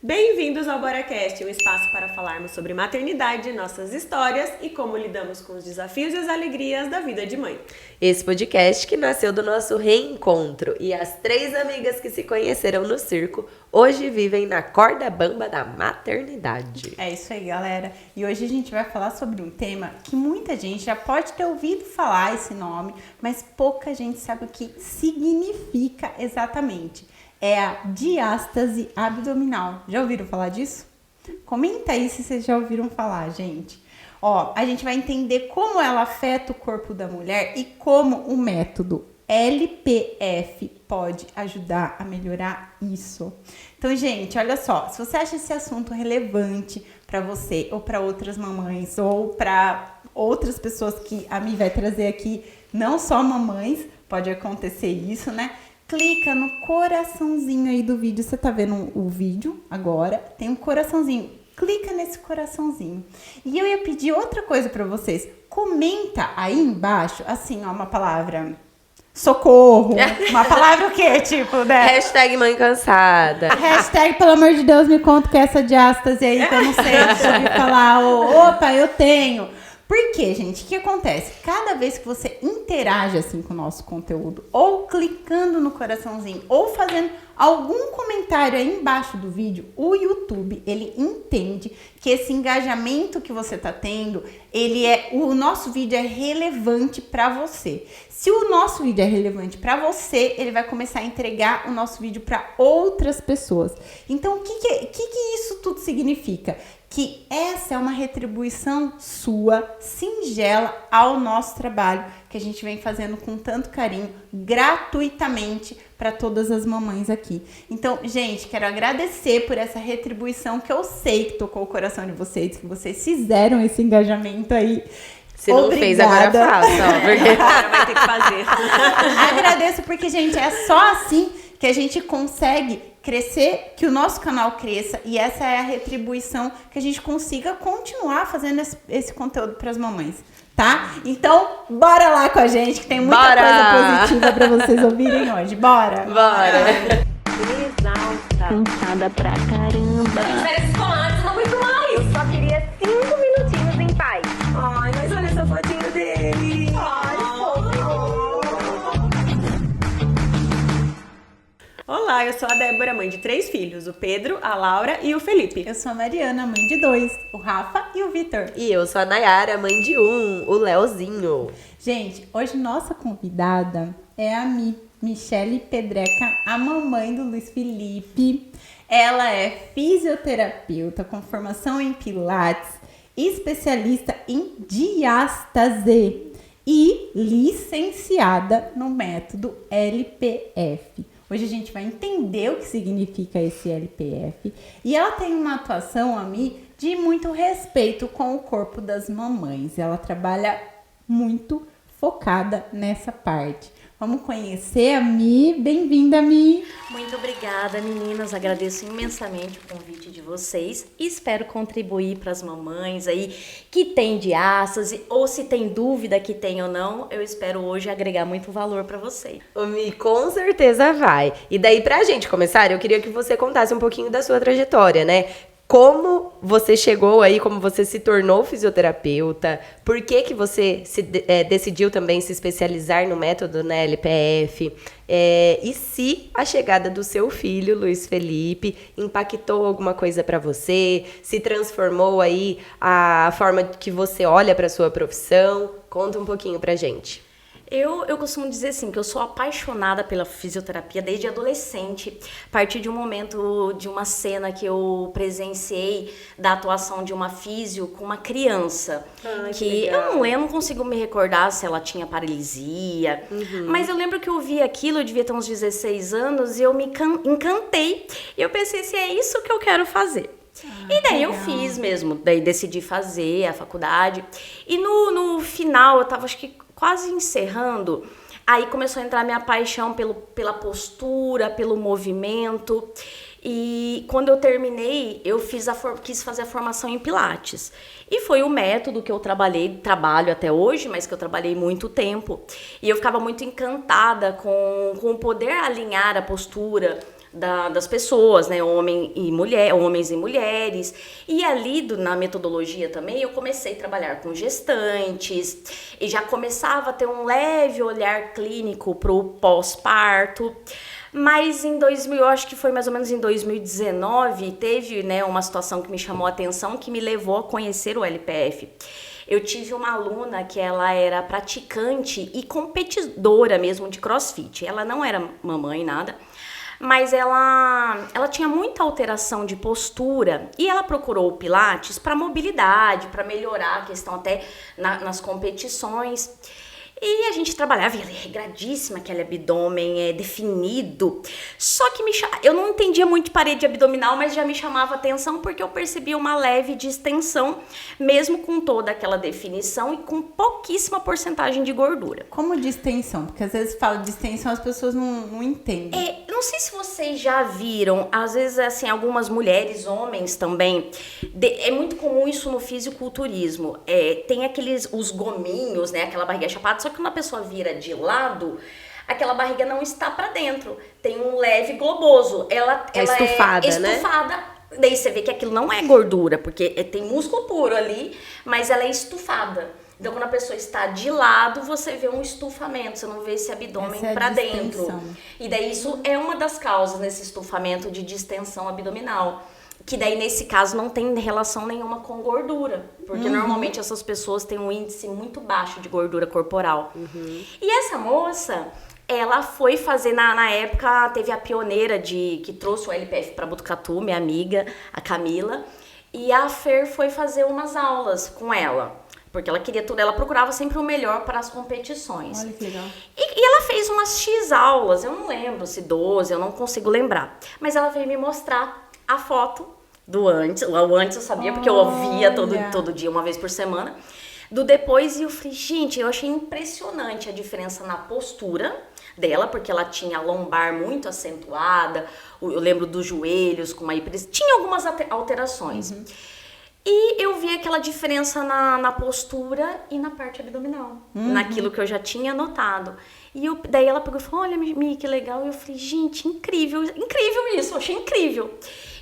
Bem-vindos ao BoraCast, um espaço para falarmos sobre maternidade, nossas histórias e como lidamos com os desafios e as alegrias da vida de mãe. Esse podcast que nasceu do nosso reencontro e as 3 amigas que se conheceram no circo hoje vivem na corda bamba da maternidade. É isso aí, galera. E hoje a gente vai falar sobre um tema que muita gente já pode ter ouvido falar esse nome, mas pouca gente sabe o que significa exatamente. É a diástase abdominal. Já ouviram falar disso? Comenta aí se vocês já ouviram falar, gente. Ó, a gente vai entender como ela afeta o corpo da mulher e como o método LPF pode ajudar a melhorar isso. Então, gente, olha só, se você acha esse assunto relevante para você ou para outras mamães ou para outras pessoas que a Mi vai trazer aqui, não só mamães, pode acontecer isso, né? Clica no coraçãozinho aí do vídeo. Você tá vendo o vídeo agora? Tem um coraçãozinho. Clica nesse coraçãozinho. E eu ia pedir outra coisa pra vocês. Comenta aí embaixo, assim, ó, uma palavra socorro. Uma palavra o quê? Tipo, né? Hashtag mãe cansada. Hashtag, pelo amor de Deus, me conta que é essa diástase aí que eu não sei. Deixa eu ouvir falar. Opa, eu tenho. Por quê, gente? O que acontece? Cada vez que você interage assim com o nosso conteúdo, ou clicando no coraçãozinho, ou fazendo algum comentário aí embaixo do vídeo, o YouTube, ele entende que esse engajamento que você tá tendo, o nosso vídeo é relevante para você. Se o nosso vídeo é relevante para você, ele vai começar a entregar o nosso vídeo para outras pessoas. Então, o que isso tudo significa? Que essa é uma retribuição sua, singela, ao nosso trabalho, que a gente vem fazendo com tanto carinho, gratuitamente, para todas as mamães aqui. Então, gente, quero agradecer por essa retribuição que eu sei que tocou o coração de vocês, que vocês fizeram esse engajamento aí. Se não fez, agora faça, ó, porque Agora vai ter que fazer. Agradeço porque, gente, é só assim que a gente consegue crescer, que o nosso canal cresça, e essa é a retribuição que a gente consiga continuar fazendo esse conteúdo para as mamães, tá? Então, bora lá com a gente, que tem muita coisa positiva para vocês ouvirem hoje. Bora! Bora! Exausta. Cansada pra caramba. Férias escolares, não aguento mais. Eu só queria 5 minutinhos em paz. Ai, mas olha essa fotinho dele. Olá, eu sou a Débora, mãe de 3 filhos, o Pedro, a Laura e o Felipe. Eu sou a Mariana, mãe de 2, o Rafa e o Vitor. E eu sou a Nayara, mãe de 1, o Leozinho. Gente, hoje nossa convidada é a Michele Pedreca, a mamãe do Luiz Felipe. Ela é fisioterapeuta com formação em Pilates, especialista em diástase e licenciada no método LPF. Hoje a gente vai entender o que significa esse LPF. E ela tem uma atuação, a Mi, de muito respeito com o corpo das mamães. Ela trabalha muito focada nessa parte. Vamos conhecer a Mi. Bem-vinda, Mi. Muito obrigada, meninas. Agradeço imensamente o convite de vocês e espero contribuir para as mamães aí que tem diástase ou se tem dúvida que tem ou não. Eu espero hoje agregar muito valor para vocês. O Mi com certeza vai. E daí, pra gente começar, eu queria que você contasse um pouquinho da sua trajetória, né? Como você chegou aí, como você se tornou fisioterapeuta, por que você decidiu também se especializar no método, né, LPF, e se a chegada do seu filho, Luiz Felipe, impactou alguma coisa para você, se transformou aí a forma que você olha para sua profissão. Conta um pouquinho pra gente. Eu costumo dizer assim, que eu sou apaixonada pela fisioterapia desde adolescente, a partir de um momento, de uma cena que eu presenciei da atuação de uma físio com uma criança, que eu não consigo me recordar se ela tinha paralisia, mas eu lembro que eu vi aquilo, eu devia ter uns 16 anos, e eu me encantei, e eu pensei assim, é isso que eu quero fazer. E daí eu fiz mesmo, daí decidi fazer a faculdade, e no final, eu tava acho que quase encerrando, aí começou a entrar minha paixão pela postura, pelo movimento. E quando eu terminei, eu quis fazer a formação em Pilates. E foi o método que eu trabalho até hoje, mas que eu trabalhei muito tempo. E eu ficava muito encantada com o poder alinhar a postura das pessoas, né, homens e mulheres. E ali na metodologia também eu comecei a trabalhar com gestantes e já começava a ter um leve olhar clínico para o pós-parto. Mas eu acho que foi mais ou menos em 2019, teve, né, uma situação que me chamou a atenção, que me levou a conhecer o LPF. Eu tive uma aluna que ela era praticante e competidora mesmo de CrossFit. Ela não era mamãe, nada, mas ela tinha muita alteração de postura e ela procurou o Pilates para mobilidade, para melhorar a questão até nas competições. E a gente trabalhava, e ela é regradíssima, aquele abdômen definido. Só que eu não entendia muito de parede abdominal, mas já me chamava atenção porque eu percebia uma leve distensão, mesmo com toda aquela definição e com pouquíssima porcentagem de gordura. Como distensão? Porque às vezes fala distensão, as pessoas não entendem. Não sei se vocês já viram, às vezes assim, algumas mulheres, homens também, é muito comum isso no fisiculturismo. Tem os gominhos, né, aquela barriga chapada, só que quando a pessoa vira de lado, aquela barriga não está para dentro. Tem um leve globoso. Ela estufada, é estufada. Né? Daí você vê que aquilo não é gordura, porque tem músculo puro ali, mas ela é estufada. Então, quando a pessoa está de lado, você vê um estufamento, você não vê esse abdômen para dentro. E daí isso é uma das causas nesse estufamento de distensão abdominal. Que daí, nesse caso, não tem relação nenhuma com gordura. Porque normalmente essas pessoas têm um índice muito baixo de gordura corporal. E essa moça, ela foi fazer, na época, teve a pioneira que trouxe o LPF para Botucatu, minha amiga, a Camila. E a Fer foi fazer umas aulas com ela. Porque ela queria tudo, ela procurava sempre o melhor para as competições. Olha que legal. E ela fez umas X aulas, eu não lembro se 12, eu não consigo lembrar. Mas ela veio me mostrar a foto do antes. O antes eu sabia, porque eu ouvia todo dia, uma vez por semana. Do depois, e eu falei, gente, eu achei impressionante a diferença na postura dela, porque ela tinha a lombar muito acentuada, eu lembro dos joelhos com uma hiperextensão, tinha algumas alterações. E eu vi aquela diferença na postura e na parte abdominal, naquilo que eu já tinha notado. E daí ela pegou e falou, olha, Mi, que legal. E eu falei, gente, incrível isso, eu achei incrível.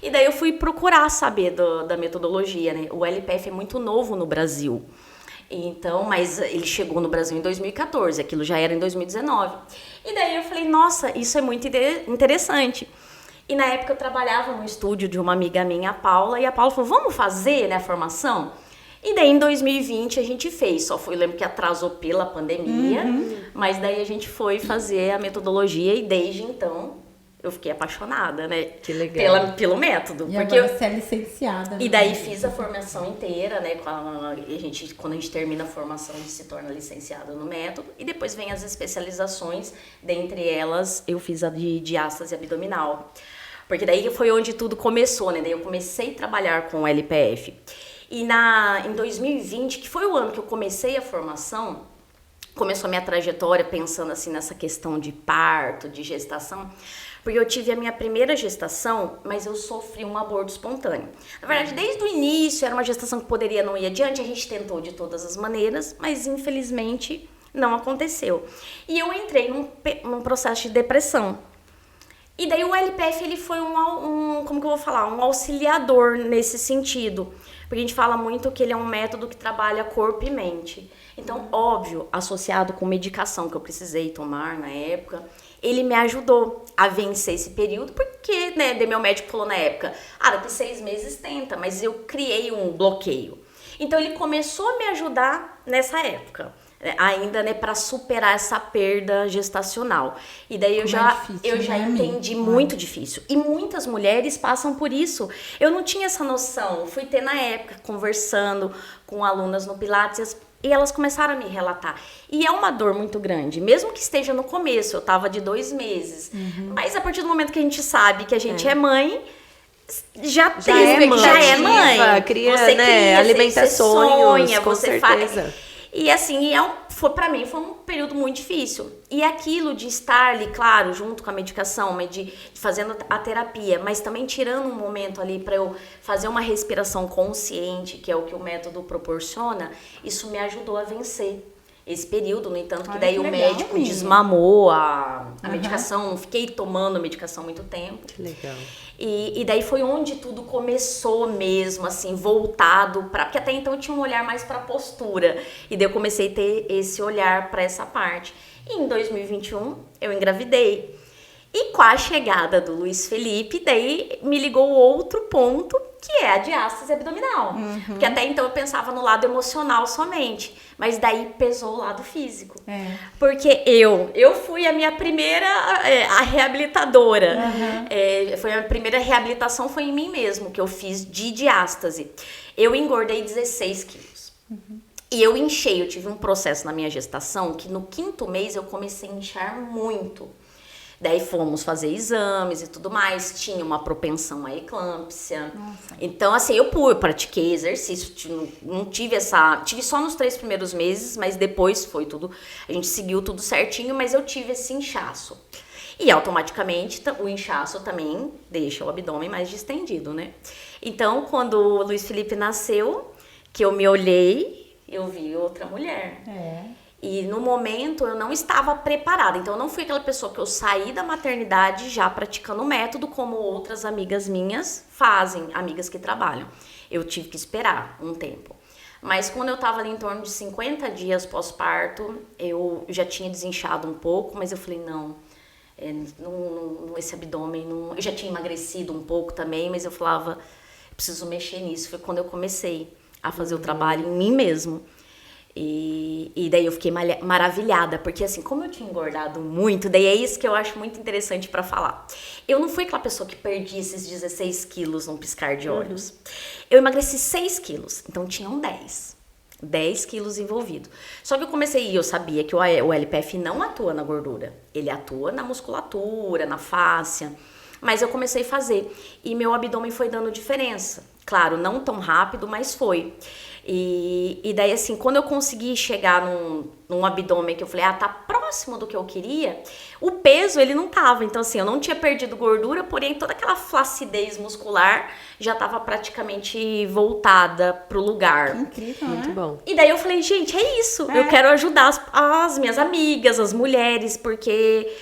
E daí eu fui procurar saber da metodologia, né? O LPF é muito novo no Brasil. Então, mas ele chegou no Brasil em 2014, aquilo já era em 2019. E daí eu falei, nossa, isso é muito interessante. E na época eu trabalhava no estúdio de uma amiga minha, a Paula, e a Paula falou, vamos fazer, né, a formação? E daí em 2020 a gente fez, eu lembro que atrasou pela pandemia, mas daí a gente foi fazer a metodologia e desde então eu fiquei apaixonada, né? Que legal. Pelo método. E porque agora você é licenciada. E daí fiz a formação inteira, né? Quando a gente termina a formação, a gente se torna licenciada no método. E depois vem as especializações, dentre elas eu fiz a de diástase abdominal. Porque daí foi onde tudo começou, né? Daí eu comecei a trabalhar com o LPF. E em 2020, que foi o ano que eu comecei a formação, começou a minha trajetória pensando assim nessa questão de parto, de gestação, porque eu tive a minha primeira gestação, mas eu sofri um aborto espontâneo. Na verdade, desde o início, era uma gestação que poderia não ir adiante, a gente tentou de todas as maneiras, mas infelizmente não aconteceu. E eu entrei num processo de depressão. E daí o LPF, ele foi como que eu vou falar? Um auxiliador nesse sentido. Porque a gente fala muito que ele é um método que trabalha corpo e mente. Então, óbvio, associado com medicação que eu precisei tomar na época, ele me ajudou a vencer esse período, porque, né, meu médico falou na época, daqui 6 meses tenta, mas eu criei um bloqueio. Então, ele começou a me ajudar nessa época, ainda, né, para superar essa perda gestacional. E daí eu já entendi, muito difícil. E muitas mulheres passam por isso. Eu não tinha essa noção. Fui ter na época, conversando com alunas no Pilates, e elas começaram a me relatar. E é uma dor muito grande, mesmo que esteja no começo. Eu tava de 2 meses. Mas a partir do momento que a gente sabe que a gente é mãe, já é mãe. Cria, você né, alimenta sonhos, com certeza. Faz. E assim, pra mim foi um período muito difícil. E aquilo de estar ali, claro, junto com a medicação, mas de fazendo a terapia, mas também tirando um momento ali para eu fazer uma respiração consciente, que é o que o método proporciona, isso me ajudou a vencer. esse período, no entanto, que Olha daí que o legal, médico menina. desmamou a medicação, não fiquei tomando medicação muito tempo. Que legal. E daí foi onde tudo começou mesmo, assim, voltado para... Porque até então eu tinha um olhar mais para postura. E daí eu comecei a ter esse olhar para essa parte. E em 2021 eu engravidei. E com a chegada do Luiz Felipe, daí me ligou outro ponto, que é a diástase abdominal. Porque até então eu pensava no lado emocional somente. Mas daí pesou o lado físico. Porque eu fui a minha primeira a reabilitadora. Foi a primeira reabilitação foi em mim mesmo, que eu fiz de diástase. Eu engordei 16 quilos. E eu inchei, eu tive um processo na minha gestação que no 5º mês eu comecei a inchar muito. Daí fomos fazer exames e tudo mais, tinha uma propensão à eclâmpsia. Nossa. Então, assim, eu pratiquei exercício, não tive tive só nos 3 primeiros meses, mas depois foi tudo, a gente seguiu tudo certinho, mas eu tive esse inchaço. E automaticamente o inchaço também deixa o abdômen mais distendido, né? Então, quando o Luiz Felipe nasceu, que eu me olhei, eu vi outra mulher. E no momento eu não estava preparada. Então eu não fui aquela pessoa que eu saí da maternidade já praticando o método como outras amigas minhas fazem, amigas que trabalham. Eu tive que esperar um tempo. Mas quando eu estava ali em torno de 50 dias pós-parto, eu já tinha desinchado um pouco, mas eu falei, não, esse abdômen, eu já tinha emagrecido um pouco também, mas eu falava, preciso mexer nisso. Foi quando eu comecei a fazer o trabalho em mim mesmo. E daí eu fiquei maravilhada, porque assim, como eu tinha engordado muito, daí é isso que eu acho muito interessante pra falar. Eu não fui aquela pessoa que perdi esses 16 quilos num piscar de olhos. Eu emagreci 6 quilos, então tinham 10 quilos envolvidos. Só que eu comecei, e eu sabia que o LPF não atua na gordura, ele atua na musculatura, na fáscia. Mas eu comecei a fazer e meu abdômen foi dando diferença. Claro, não tão rápido, mas foi. E daí, assim, quando eu consegui chegar num abdômen que eu falei, tá próximo do que eu queria, o peso, ele não tava. Então, assim, eu não tinha perdido gordura, porém toda aquela flacidez muscular já tava praticamente voltada pro lugar. Que incrível, Muito bom. E daí eu falei, gente, é isso. Eu quero ajudar as minhas amigas, as mulheres, porque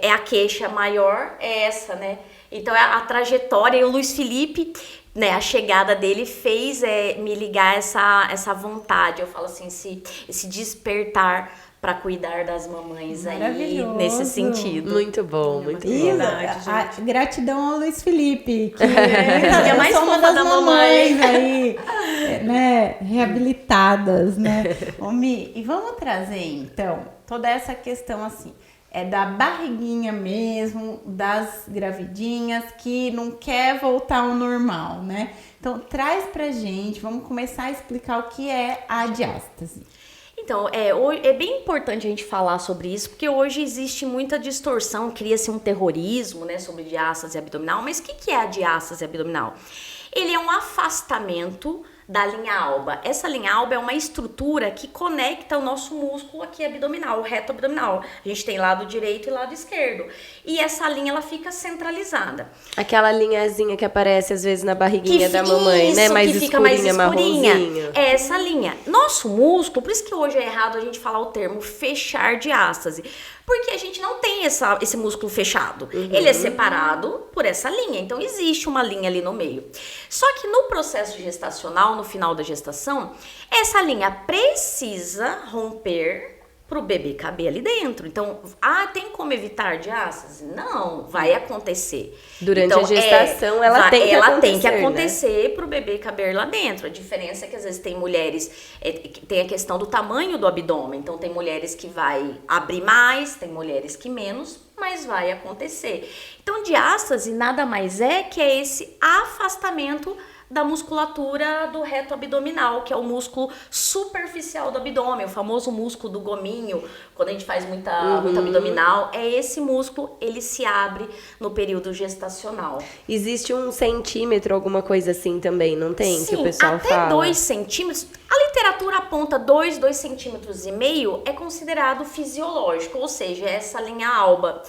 a queixa maior é essa, né? Então, a trajetória, e o Luiz Felipe, né, a chegada dele fez me ligar essa vontade. Eu falo assim, esse despertar para cuidar das mamães aí, nesse sentido. Muito bom, muito bom. Isso, gratidão ao Luiz Felipe, que é mais uma fofa das da mamães mamãe aí, né, reabilitadas, né? Ô, Mi, e vamos trazer, então, toda essa questão, assim, da barriguinha mesmo, das gravidinhas, que não quer voltar ao normal, né? Então, traz pra gente, vamos começar a explicar o que é a diástase. Então, é bem importante a gente falar sobre isso, porque hoje existe muita distorção, cria-se um terrorismo, né, sobre diástase abdominal. Mas o que é a diástase abdominal? Ele é um afastamento da linha alba. Essa linha alba é uma estrutura que conecta o nosso músculo aqui abdominal, o reto abdominal. A gente tem lado direito e lado esquerdo. E essa linha, ela fica centralizada. Aquela linhazinha que aparece às vezes na barriguinha da mamãe, né? Mais que fica mais escurinha. Marronzinho. É essa linha. Nosso músculo, por isso que hoje é errado a gente falar o termo fechar diástase. Porque a gente não tem esse músculo fechado. Ele é separado por essa linha. Então, existe uma linha ali no meio. Só que no processo gestacional, no final da gestação, essa linha precisa romper para o bebê caber ali dentro. Então, tem como evitar diástase? Não, vai acontecer. Durante a gestação, ela tem que acontecer, né? Para o bebê caber lá dentro. A diferença é que às vezes tem mulheres, que tem a questão do tamanho do abdômen. Então, tem mulheres que vai abrir mais, tem mulheres que menos, mas vai acontecer. Então, diástase nada mais é que esse afastamento da musculatura do reto abdominal, que é o músculo superficial do abdômen, o famoso músculo do gominho, quando a gente faz muita abdominal, esse músculo, ele se abre no período gestacional. Existe 1 centímetro, alguma coisa assim também, não tem? Sim, que o pessoal até fala? 2 centímetros. A literatura ponta 2 centímetros e meio é considerado fisiológico, ou seja, essa linha alba,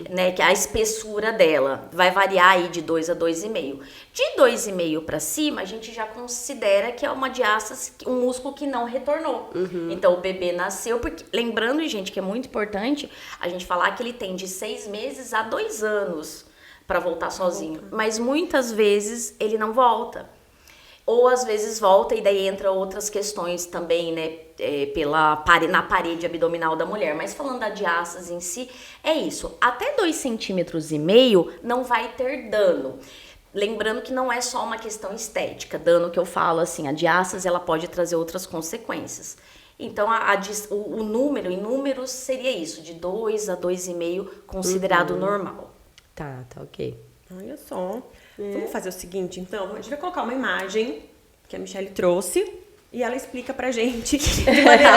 né, que é a espessura dela vai variar aí de 2 a 2,5. De 2,5 para cima, a gente já considera que é uma diástase, um músculo que não retornou. Então, o bebê nasceu, porque lembrando, gente, que é muito importante a gente falar que ele tem de 6 meses a 2 anos para voltar sozinho, mas muitas vezes ele não volta. Ou às vezes volta e daí entra outras questões também, né, na parede abdominal da mulher. Mas falando da diástase em si, é isso. Até 2,5 centímetros não vai ter dano. Lembrando que não é só uma questão estética. Dano que eu falo assim, a diástase ela pode trazer outras consequências. Então, o número, em números, seria isso, de 2 a 2,5 considerado normal. Tá, ok. Olha só. Vamos fazer o seguinte, então. A gente vai colocar uma imagem que a Michelle trouxe e ela explica pra gente de maneira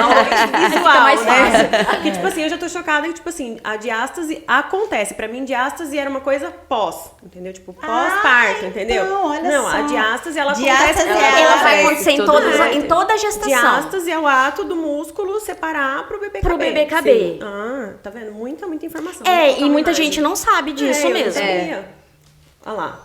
visual, mais né? Porque, tipo assim, eu já tô chocada que, tipo assim, a diástase acontece. Pra mim, diástase era uma coisa pós, entendeu? Tipo, pós-parto, entendeu? Então, olha não, só. a diástase, ela Diástase acontece... Ela vai acontecer tudo em toda a gestação. Diástase é o ato do músculo separar pro bebê caber. Pro bebê caber. Sim. Ah, tá vendo? Muita informação. E muita gente não sabe disso eu mesmo. não sabia. Olha lá.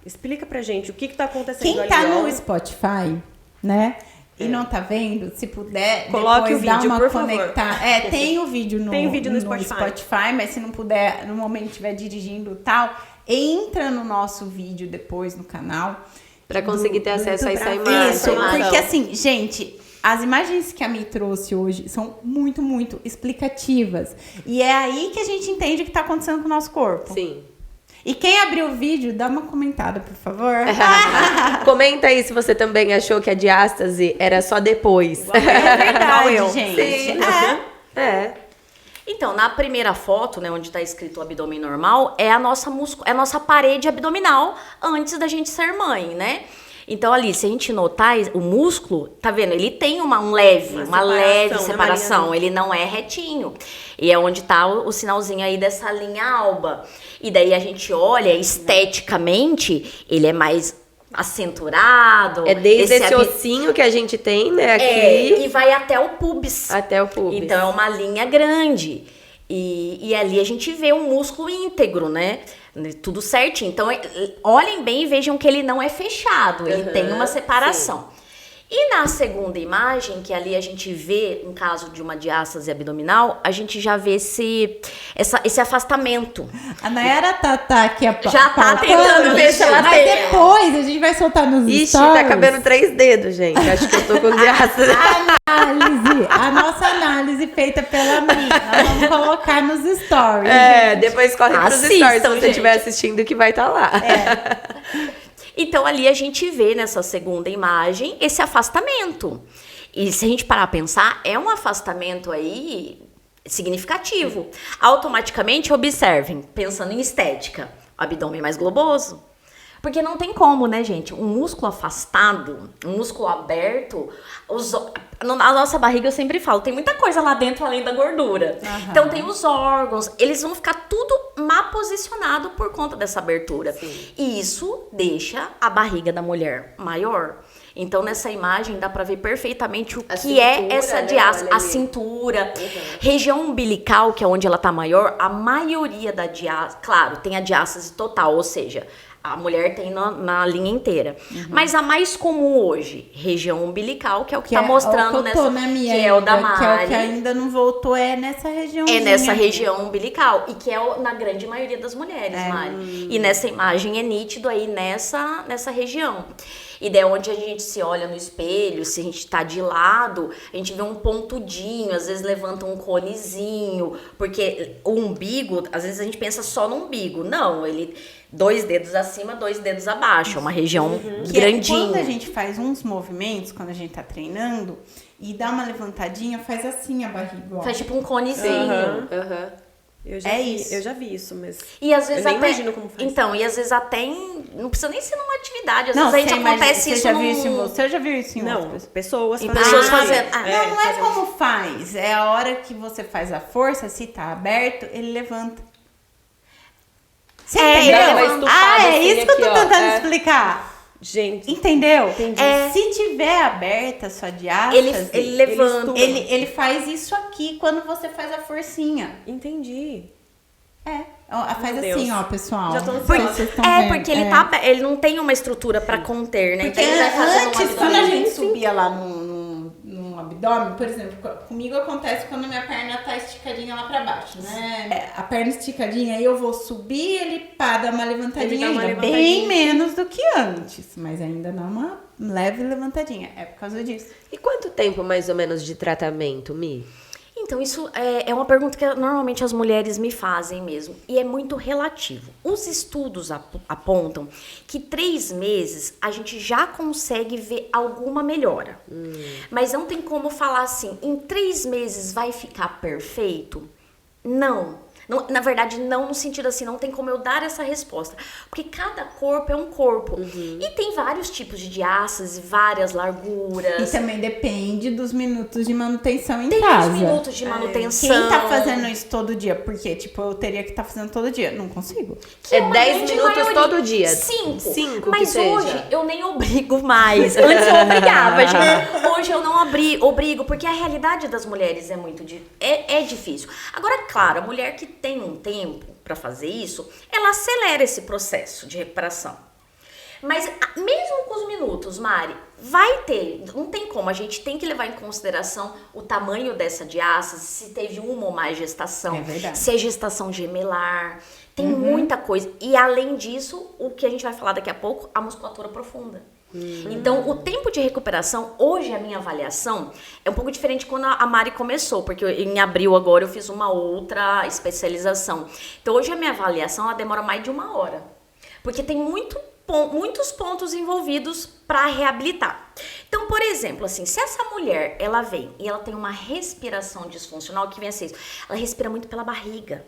Explica pra gente o que tá acontecendo Quem ali. tá ó. no Spotify, né? E não tá vendo, se puder, Coloque depois o dar vídeo, uma por favor. conectar. Tem o vídeo no Spotify, mas se não puder, no momento que estiver dirigindo e tal, entra no nosso vídeo depois no canal. Pra conseguir ter acesso a essa pra imagem. Isso, informação. porque assim, gente, as imagens que a Mi trouxe hoje são muito, muito explicativas. E é aí que a gente entende o que tá acontecendo com o nosso corpo. Sim. E quem abriu o vídeo, dá uma comentada, por favor. Comenta aí se você também achou que a diástase era só depois. É verdade, eu. gente. Sim. É. Então, na primeira foto, né, onde está escrito o abdômen normal, é a nossa parede abdominal antes da gente ser mãe, né? Então, ali, se a gente notar, o músculo, tá vendo? Ele tem uma leve separação. Ele não é retinho. E é onde tá o sinalzinho aí dessa linha alba. E daí a gente olha, esteticamente, ele é mais acinturado. É desde esse ossinho que a gente tem, né, aqui. E vai até o pubis. Até o pubis. Então, é uma linha grande. E ali a gente vê um músculo íntegro, né? Tudo certinho. Então, olhem bem e vejam que ele não é fechado. Ele tem uma separação. Sim. E na segunda imagem, que ali a gente vê, no caso de uma diástase abdominal, a gente já vê esse afastamento. A Nayara tá aqui já tá tentando ver se ela mas tem. Depois a gente vai soltar nos Ixi, stories. tá cabendo 3 dedos, gente. Acho que eu tô com diástase. A nossa análise feita pela Mi. Nós vamos colocar nos stories. É, depois corre pros Assistam, stories se você gente. estiver assistindo que vai estar lá. Então, ali a gente vê nessa segunda imagem esse afastamento. E se a gente parar a pensar, é um afastamento aí significativo. Automaticamente, observem, pensando em estética, o abdômen mais globoso. Porque não tem como, né, gente? Um músculo afastado, um músculo aberto, na nossa barriga eu sempre falo, tem muita coisa lá dentro além da gordura. Então tem os órgãos, eles vão ficar tudo mal posicionado por conta dessa abertura. Sim. E isso deixa a barriga da mulher maior. Então, nessa imagem, dá pra ver perfeitamente o que é essa diástase. A cintura, região umbilical, que é onde ela tá maior, a maioria da diástase, claro, tem a diástase total, ou seja, a mulher tem na linha inteira. Mas a mais comum hoje, região umbilical, que é o que tá mostrando nessa... Que é o da Mari. Que é o que ainda não voltou, é nessa região. É nessa região umbilical. E que é na grande maioria das mulheres, Mari. E nessa imagem é nítido aí nessa região. E daí onde a gente se olha no espelho, se a gente tá de lado, a gente vê um pontudinho, às vezes levanta um conezinho, porque o umbigo, às vezes a gente pensa só no umbigo. Não, ele 2 dedos acima, 2 dedos abaixo, é uma região grandinha. Quando a gente faz uns movimentos, quando a gente tá treinando, e dá uma levantadinha, faz assim a barriga. Ó. Faz tipo um conezinho. Eu já vi isso, mas e às vezes eu nem até, imagino como faz. Então, e às vezes até não precisa nem ser numa atividade, às Não, vezes a gente acontece isso Você já viu isso em você? Eu já viu isso em Não, outras pessoas Em fazendo. pessoas fazendo. Não é como faz. É a hora que você faz a força, se tá aberto, ele levanta. Você entendeu? Dá uma estufada É assim isso que eu tô aqui, ó. tentando explicar. Gente, Entendeu? Entendi. Se tiver aberta a sua diástase, Ele levanta. ele faz isso aqui quando você faz a forcinha. entendi. Faz Meu assim, Deus. ó, pessoal. Já tô Porque ansiosa. vocês estão vendo. Porque ele não tem uma estrutura pra conter, né? Porque Então ele vai fazendo antes, um quando a abdômen. gente subia lá no abdômen, por exemplo, comigo acontece quando a minha perna tá esticadinha lá pra baixo, né? A perna esticadinha, aí eu vou subir, ele dá uma levantadinha Ele dá uma ainda, levantadinha. bem menos do que antes, mas ainda dá uma leve levantadinha, é por causa disso. E quanto tempo, mais ou menos, de tratamento, Mi? Então, isso é uma pergunta que normalmente as mulheres me fazem mesmo. E é muito relativo. Os estudos apontam que 3 meses a gente já consegue ver alguma melhora. Mas não tem como falar assim, em 3 meses vai ficar perfeito? Não. Na verdade, não no sentido assim, não tem como eu dar essa resposta. Porque cada corpo é um corpo. E tem vários tipos de diástase, várias larguras. E também depende dos minutos de manutenção em Tem casa. os minutos de manutenção. Quem tá fazendo isso todo dia? Porque, tipo, eu teria que estar fazendo todo dia. Não consigo. Que É uma 10 grande minutos maioria. todo dia? 5. 5 que Mas seja. hoje eu nem obrigo mais. Antes eu obrigava, gente. Hoje eu não obrigo, porque a realidade das mulheres é muito é difícil. Agora, claro, a mulher que tem um tempo pra fazer isso, ela acelera esse processo de recuperação. Mas mesmo com os minutos, Mari, vai ter, não tem como, a gente tem que levar em consideração o tamanho dessa diástase, se teve uma ou mais gestação, É verdade. se é gestação gemelar, tem muita coisa. E além disso, o que a gente vai falar daqui a pouco, a musculatura profunda. Então, o tempo de recuperação, hoje a minha avaliação é um pouco diferente quando a Mari começou, porque em abril agora eu fiz uma outra especialização. Então, hoje a minha avaliação, ela demora mais de 1 hora. Porque tem muitos pontos envolvidos para reabilitar. Então, por exemplo, assim, se essa mulher, ela vem e ela tem uma respiração disfuncional, que vem assim, ela respira muito pela barriga.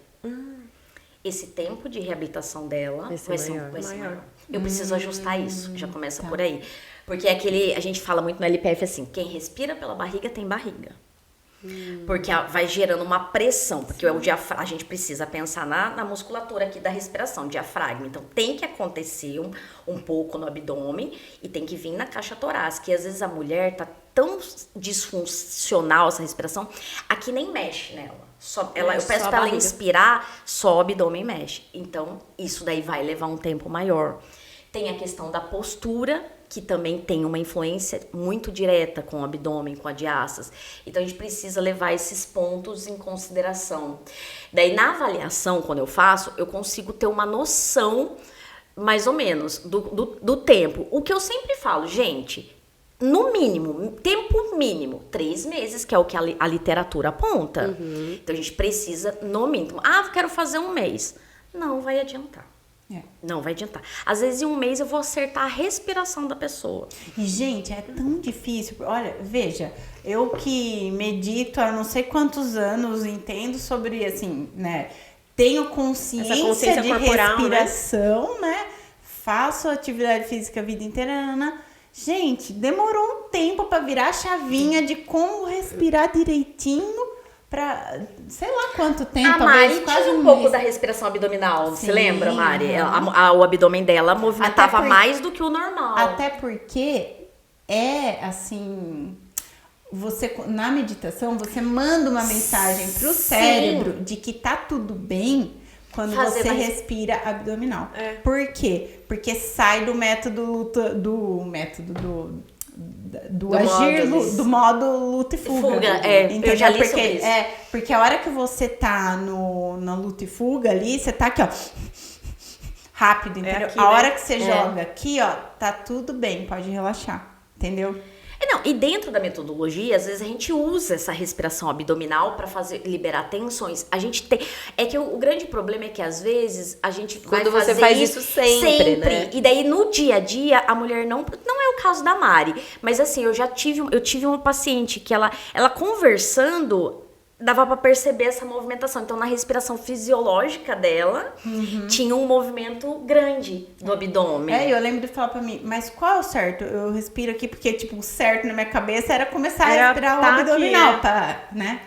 Esse tempo de reabilitação dela vai ser maior. Eu preciso ajustar isso, já começa por aí. Porque a gente fala muito no LPF assim, quem respira pela barriga tem barriga. Porque vai gerando uma pressão, porque a gente precisa pensar na musculatura aqui da respiração, diafragma. Então tem que acontecer um pouco no abdômen e tem que vir na caixa torácica. E às vezes a mulher tá tão disfuncional essa respiração, aqui nem mexe nela. Eu peço só a para ela barriga. inspirar, só o abdômen mexe. Então, isso daí vai levar um tempo maior. Tem a questão da postura, que também tem uma influência muito direta com o abdômen, com a diástase. Então, a gente precisa levar esses pontos em consideração. Daí, na avaliação, quando eu faço, eu consigo ter uma noção, mais ou menos, do tempo. O que eu sempre falo, gente... No mínimo, tempo mínimo, 3 meses, que é o que a literatura aponta. Então, a gente precisa, no mínimo. Eu quero fazer 1 mês. Não vai adiantar. Não vai adiantar. Às vezes, em 1 mês, eu vou acertar a respiração da pessoa. E, gente, é tão difícil. Olha, veja, eu que medito há não sei quantos anos, entendo sobre, assim, né? Tenho consciência de corporal, respiração, né? Faço atividade física a vida inteira, Gente, demorou um tempo pra virar a chavinha de como respirar direitinho pra, sei lá quanto tempo, A talvez Mari quase tinha um mês. pouco da respiração abdominal, você Sim, lembra, Mari? aham. O abdômen dela movimentava Até mais do que o normal. Até porque é assim, você na meditação você manda uma mensagem pro cérebro de que tá tudo bem quando Fazer você mais- respira abdominal. Por quê? Porque sai do método do agir, modo- do modo luta e fuga. eu já li porque, sobre isso. porque a hora que você tá na luta e fuga ali, você tá aqui, ó, rápido, entendeu? aqui, A né? hora que você joga aqui, ó, tá tudo bem, pode relaxar, entendeu? E dentro da metodologia, às vezes a gente usa essa respiração abdominal para liberar tensões. A gente tem. É que o grande problema é que às vezes a gente Quando vai você fazer faz isso sempre, né? E daí no dia a dia a mulher não é o caso da Mari, mas assim, eu tive uma paciente que ela conversando dava pra perceber essa movimentação. Então, na respiração fisiológica dela, tinha um movimento grande do abdômen. Eu lembro de falar pra mim, mas qual é o certo? Eu respiro aqui porque, tipo, o certo na minha cabeça era começar a Era respirar o tá aqui, abdominal, né?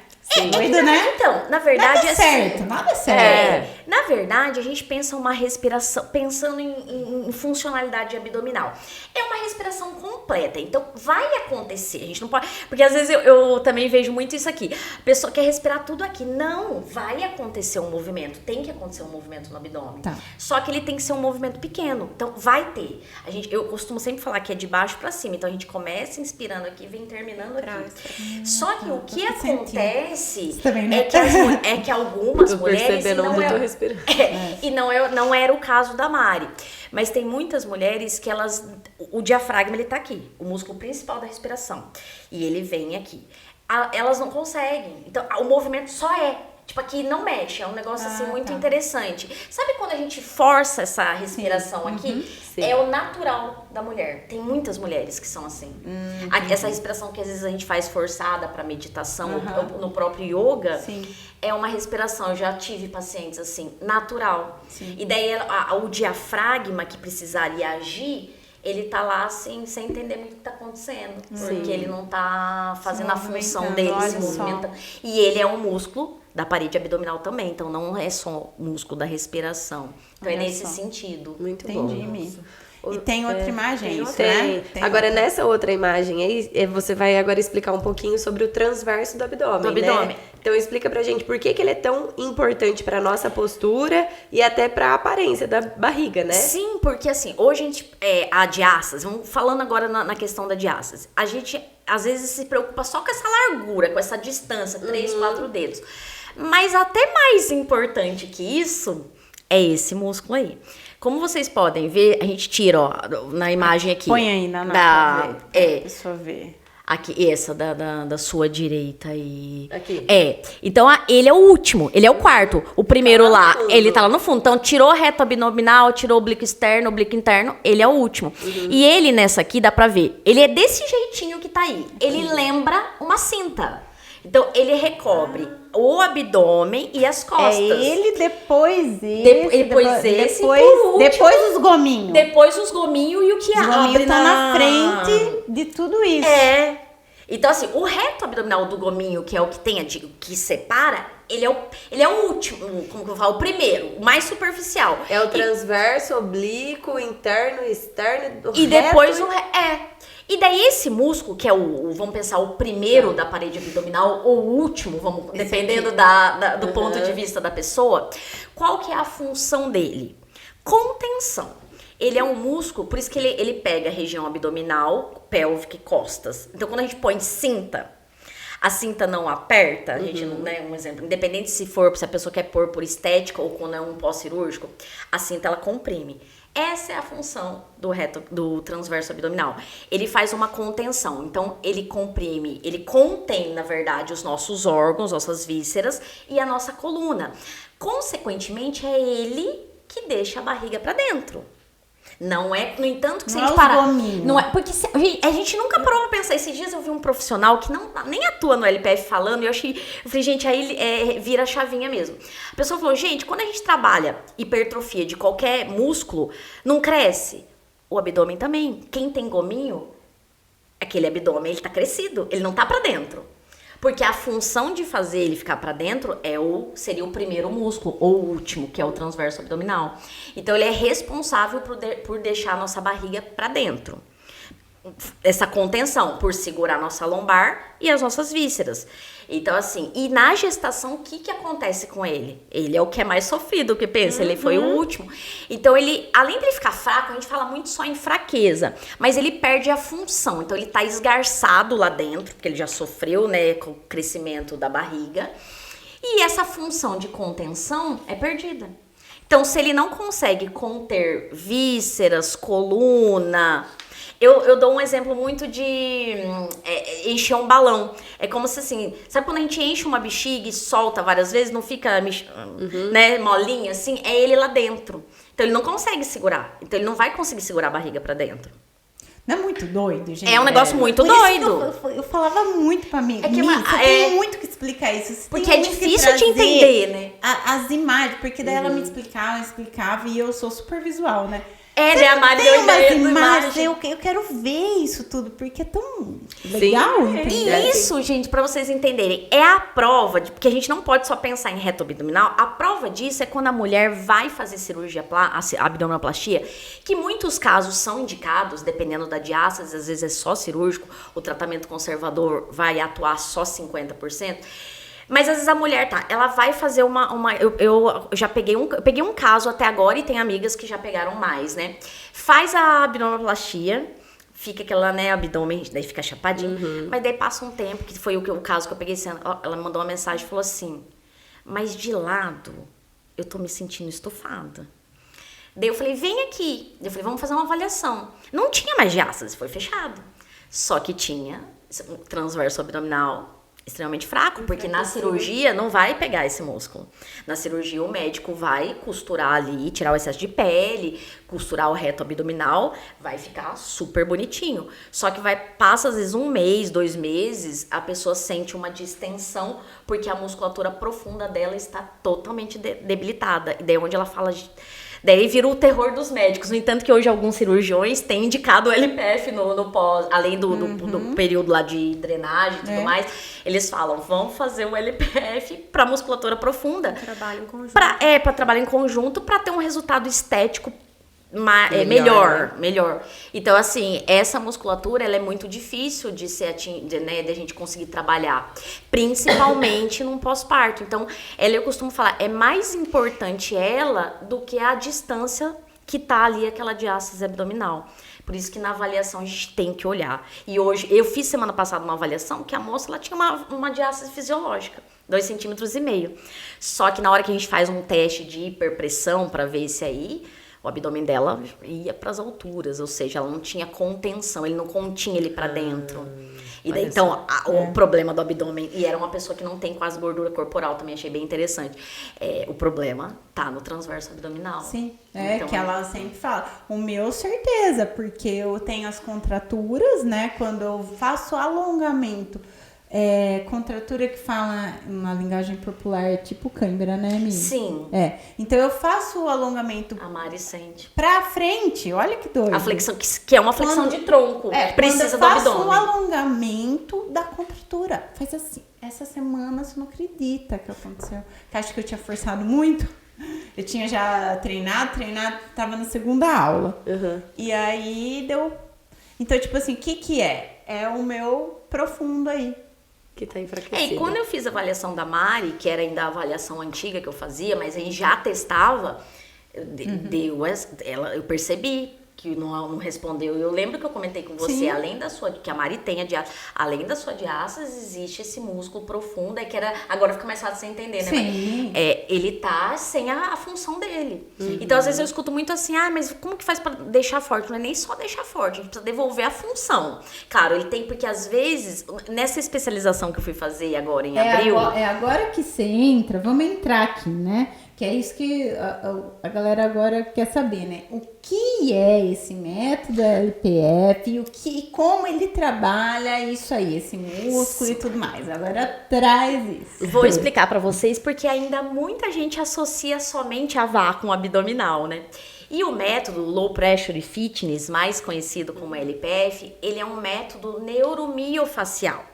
Doido, né? Então, na verdade, Nada é certo, nada é certo. Na verdade, a gente pensa uma respiração, pensando em funcionalidade abdominal. É uma respiração completa, então vai acontecer. A gente não pode. Porque às vezes eu também vejo muito isso aqui. A pessoa quer respirar tudo aqui. Não, vai acontecer um movimento. Tem que acontecer um movimento no abdômen. Tá. Só que ele tem que ser um movimento pequeno. Então vai ter. Eu costumo sempre falar que é de baixo pra cima. Então a gente começa inspirando aqui, vem terminando aqui. Só que o que acontece também, né? é que algumas Tô mulheres percebendo não onde eu tô é, respirando. e não era o caso da Mari. Mas tem muitas mulheres que o diafragma ele tá aqui, o músculo principal da respiração. E ele vem aqui. Elas não conseguem. Então, o movimento só é. Tipo, aqui não mexe, é um negócio assim muito interessante. Sabe quando a gente força essa respiração aqui? Sim. É o natural da mulher. Tem muitas mulheres que são assim. Essa respiração que às vezes a gente faz forçada para meditação, ou no próprio yoga, é uma respiração. Eu já tive pacientes assim, natural. Sim. E daí o diafragma que precisaria agir, ele tá lá assim, sem entender muito o que tá acontecendo. Porque ele não tá fazendo a função dele, se movimentando. E ele é um músculo da parede abdominal também, então não é só músculo da respiração. Então é nesse sentido. Muito Entendi, bom. mesmo. E tem outra imagem, isso, Tem. né? Tem Agora, outra. nessa outra imagem aí, você vai agora explicar um pouquinho sobre o transverso do abdômen, né? Então, explica pra gente por que ele é tão importante pra nossa postura e até pra aparência da barriga, né? Sim, porque assim, hoje a gente, a diástase, vamos falando agora na questão da diástase, a gente às vezes se preocupa só com essa largura, com essa distância, 3, 4 dedos. Mas até mais importante que isso é esse músculo aí. Como vocês podem ver, a gente tira, ó, na imagem aqui. Põe aí na da, pra pessoa ver. Aqui, essa da sua direita aí. Aqui. Então, ele é o último, ele é o quarto. O primeiro lá, ele tá lá no fundo. Então, tirou reto abdominal, tirou oblíquo externo, oblíquo interno, ele é o último. E ele, nessa aqui, dá pra ver, ele é desse jeitinho que tá aí. Ele lembra uma cinta. Então, ele recobre o abdômen e as costas. Ele, depois esse. Depois os gominhos. Depois os gominhos e o que Os gominhos estão na frente de tudo isso. Então, assim, o reto abdominal do gominho, que é o que tem que separa, ele é o último, como que eu falo, o primeiro, o mais superficial. É o transverso, oblíquo, interno, externo, e depois E daí esse músculo, que é vamos pensar, o primeiro da parede abdominal, ou o último, dependendo do ponto de vista da pessoa, qual que é a função dele? Contenção. Ele é um músculo, por isso que ele pega a região abdominal, pélvica e costas. Então, quando a gente põe cinta, a cinta não aperta, a gente não, né, um exemplo, independente se a pessoa quer pôr por estética ou quando é um pós-cirúrgico, a cinta ela comprime. Essa é a função do transverso abdominal. Ele faz uma contenção, então ele comprime, ele contém, na verdade, os nossos órgãos, nossas vísceras e a nossa coluna. Consequentemente, é ele que deixa a barriga pra dentro. Não é, no entanto, que se a gente parar. Não é, porque a gente nunca parou pra pensar. Esses dias eu vi um profissional que nem atua no LPF falando, e eu falei, gente, aí vira a chavinha mesmo. A pessoa falou, gente, quando a gente trabalha hipertrofia de qualquer músculo, não cresce. O abdômen também. Quem tem gominho, aquele abdômen, ele tá crescido, ele não tá pra dentro. Porque a função de fazer ele ficar pra dentro seria o primeiro músculo, ou o último, que é o transverso abdominal. Então, ele é responsável por deixar a nossa barriga pra dentro. Essa contenção, por segurar a nossa lombar e as nossas vísceras. Então, assim, e na gestação, o que acontece com ele? Ele é o que é mais sofrido, que pensa, ele foi o último. Então, ele, além de ele ficar fraco, a gente fala muito só em fraqueza, mas ele perde a função. Então, ele tá esgarçado lá dentro, porque ele já sofreu, né, com o crescimento da barriga. E essa função de contenção é perdida. Então, se ele não consegue conter vísceras, coluna... Eu dou um exemplo muito de encher um balão. É como se assim, sabe quando a gente enche uma bexiga e solta várias vezes, não fica né, molinha assim? É ele lá dentro. Então ele não consegue segurar. Então ele não vai conseguir segurar a barriga pra dentro. Não é muito doido, gente? É um negócio muito Por isso doido. que eu falava muito pra mim. É que você tem muito que explicar isso. Você porque tem é muito difícil que de entender, né? As imagens, porque daí ela me explicava, e eu sou super visual, né? Daí a Mari deu Tem umas ideia do imagens, imagem. eu quero ver isso tudo, porque é tão legal, entendeu? E isso, gente, pra vocês entenderem, é a prova, porque a gente não pode só pensar em reto abdominal, a prova disso é quando a mulher vai fazer cirurgia, abdominoplastia, que em muitos casos são indicados, dependendo da diástase, às vezes é só cirúrgico, o tratamento conservador vai atuar só 50%. Mas às vezes a mulher, ela vai fazer eu já peguei um caso até agora e tem amigas que já pegaram mais, né? Faz a abdominoplastia, fica aquela, né, abdômen, daí fica chapadinho, mas daí passa um tempo, que foi o caso que eu peguei esse ano, ela me mandou uma mensagem e falou assim, mas de lado eu tô me sentindo estufada. Daí eu falei, vem aqui. Eu falei, vamos fazer uma avaliação. Não tinha mais diástase, foi fechado. Só que tinha um transverso abdominal extremamente fraco, porque na cirurgia não vai pegar esse músculo. Na cirurgia o médico vai costurar ali, tirar o excesso de pele, costurar o reto abdominal, vai ficar super bonitinho. Só que passa às vezes 1 mês, 2 meses, a pessoa sente uma distensão, porque a musculatura profunda dela está totalmente debilitada. E daí onde ela fala... Daí vira o terror dos médicos. No entanto que hoje alguns cirurgiões têm indicado o LPF no pós, além do período lá de drenagem e tudo mais. Eles falam, vamos fazer o LPF para musculatura profunda. Trabalho em conjunto. Para trabalhar em conjunto para ter um resultado estético melhor. Então, assim, essa musculatura, ela é muito difícil de a gente conseguir trabalhar, principalmente num pós-parto. Então, eu costumo falar, é mais importante ela do que a distância que tá ali aquela diástase abdominal. Por isso que na avaliação a gente tem que olhar. E hoje, eu fiz semana passada uma avaliação que a moça, ela tinha uma diástase fisiológica, 2,5 cm. Só que na hora que a gente faz um teste de hiperpressão para ver esse aí, o abdômen dela ia para as alturas, ou seja, ela não tinha contenção, ele não continha ele para dentro. E daí, então, o problema do abdômen, e era uma pessoa que não tem quase gordura corporal, também achei bem interessante. O problema tá no transverso abdominal. Sim, então, que ela sempre fala. O meu, certeza, porque eu tenho as contraturas, né? Quando eu faço alongamento, contratura que fala na linguagem popular, tipo cãibra, né, amiga? Sim. Então eu faço o alongamento a Mari sente. pra frente, olha que doido. A flexão, que é uma flexão de tronco, precisa do abdômen. Eu faço o alongamento da contratura. Faz assim. Essa semana você não acredita que aconteceu. Que acho que eu tinha forçado muito. Eu tinha já treinado, tava na segunda aula. E aí deu... Então, tipo assim, o que é? É o meu profundo aí. Que tá enfraquecido. E quando eu fiz a avaliação da Mari, que era ainda a avaliação antiga que eu fazia, mas aí já testava, eu percebi que não respondeu. Eu lembro que eu comentei com você, Sim. além da sua, que a Mari tem a diástase, além da sua diástase, existe esse músculo profundo, que era, agora fica mais fácil de você entender, né? Sim. Mas, ele tá sem a função dele. Então, às vezes eu escuto muito assim, mas como que faz pra deixar forte? Não é nem só deixar forte, a gente precisa devolver a função. Claro, ele tem, porque às vezes, nessa especialização que eu fui fazer agora em abril... Agora que você entra, vamos entrar aqui, né? Que é isso que a galera agora quer saber, né? O que é esse método LPF e como ele trabalha isso aí, esse músculo e tudo mais. Agora traz isso. Vou explicar pra vocês, porque ainda muita gente associa somente a vácuo abdominal, né? E o método Low Pressure Fitness, mais conhecido como LPF, ele é um método neuromiofacial.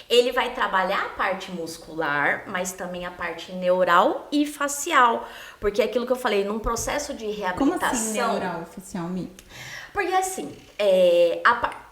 Ele vai trabalhar a parte muscular, mas também a parte neural e facial. Porque é aquilo que eu falei, num processo de reabilitação... Como assim neural e facial, Mi? Porque assim,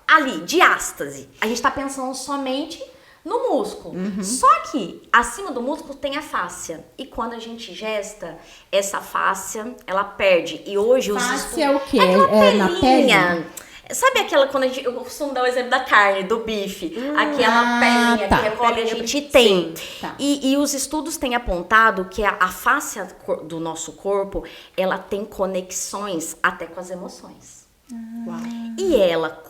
ali, diástase, a gente tá pensando somente no músculo. Só que acima do músculo tem a fáscia. E quando a gente gesta, essa fáscia, ela perde. E hoje os Fáscia é o quê? Aquela Na pelinha. pele? Sabe aquela, quando eu costumo dar o exemplo da carne, do bife, aquela pelinha que recobre, a gente tem. Tá. E os estudos têm apontado que a fáscia do nosso corpo, ela tem conexões até com as emoções. E ela,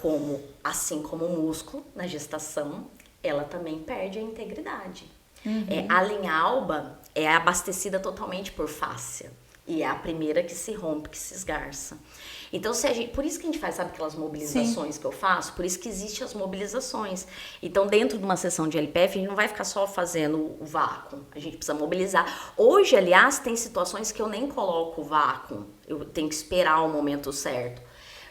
assim como o músculo, na gestação, ela também perde a integridade. A linha alba é abastecida totalmente por fáscia. E é a primeira que se rompe, que se esgarça. Então, por isso que a gente faz, sabe aquelas mobilizações que eu faço? Por isso que existem as mobilizações. Então, dentro de uma sessão de LPF, a gente não vai ficar só fazendo o vácuo. A gente precisa mobilizar. Hoje, aliás, tem situações que eu nem coloco o vácuo. Eu tenho que esperar o momento certo.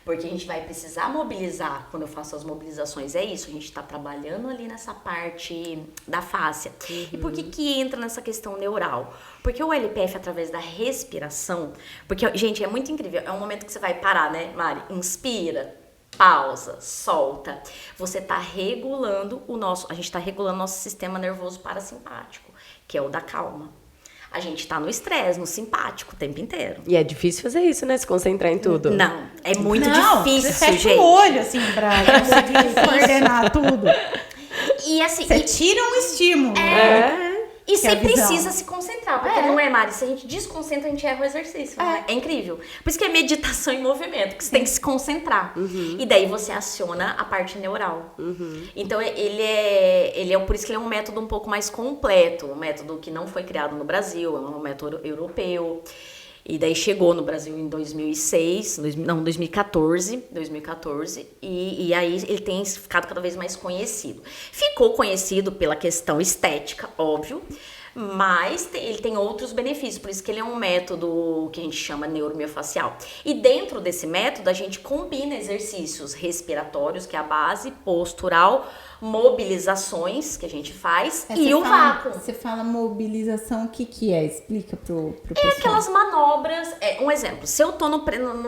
Porque a gente vai precisar mobilizar, quando eu faço as mobilizações, é isso, a gente está trabalhando ali nessa parte da fáscia. E por que entra nessa questão neural? Porque o LPF, através da respiração, porque, gente, é muito incrível, é um momento que você vai parar, né, Mari? Inspira, pausa, solta. Você está regulando a gente está regulando o nosso sistema nervoso parasimpático, que é o da calma. A gente tá no estresse, no simpático o tempo inteiro. E é difícil fazer isso, né? Se concentrar em tudo. Não, é muito Não, difícil, você fecha gente. o olho, assim, pra conseguir coordenar tudo. E assim, Você tira um estímulo. e que você é a visão. precisa se concentrar, porque não é, Mari? Se a gente desconcentra, a gente erra o exercício. É incrível. Por isso que é meditação em movimento, que você tem que se concentrar. E daí você aciona a parte neural. Então, por isso que ele é um método um pouco mais completo. Um método que não foi criado no Brasil, é um método europeu. E daí chegou no Brasil em 2014, e aí ele tem ficado cada vez mais conhecido. Ficou conhecido pela questão estética, óbvio, mas ele tem outros benefícios, por isso que ele é um método que a gente chama neuromiofacial. E dentro desse método a gente combina exercícios respiratórios, que é a base, postural, mobilizações que a gente faz e o vácuo. Você fala mobilização, o que é? Explica pro pessoal. É aquelas manobras, um exemplo, se eu tô no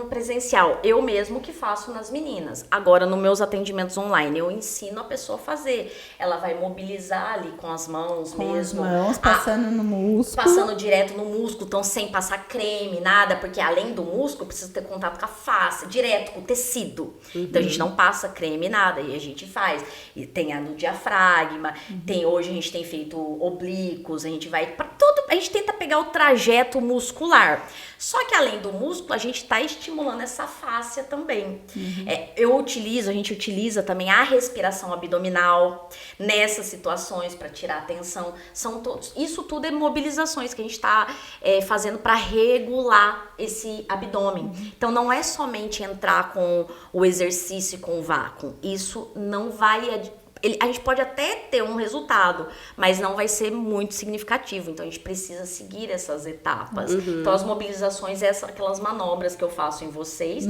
presencial, eu mesmo que faço nas meninas. Agora, nos meus atendimentos online, eu ensino a pessoa a fazer. Ela vai mobilizar ali com as mãos Com mesmo. as mãos, passando no músculo. Passando direto no músculo, então sem passar creme, nada, porque além do músculo, precisa ter contato com a face, direto com o tecido. Então, a gente não passa creme, nada, e a gente faz. E tem no diafragma, hoje a gente tem feito oblíquos, a gente vai para todo, a gente tenta pegar o trajeto muscular. Só que além do músculo, a gente está estimulando essa fáscia também. A gente utiliza também a respiração abdominal nessas situações para tirar a tensão. Isso tudo é mobilizações que a gente está fazendo para regular esse abdômen. Então não é somente entrar com o exercício e com o vácuo. Isso não vai a gente pode até ter um resultado, mas não vai ser muito significativo. Então, a gente precisa seguir essas etapas. Então, as mobilizações, aquelas manobras que eu faço em vocês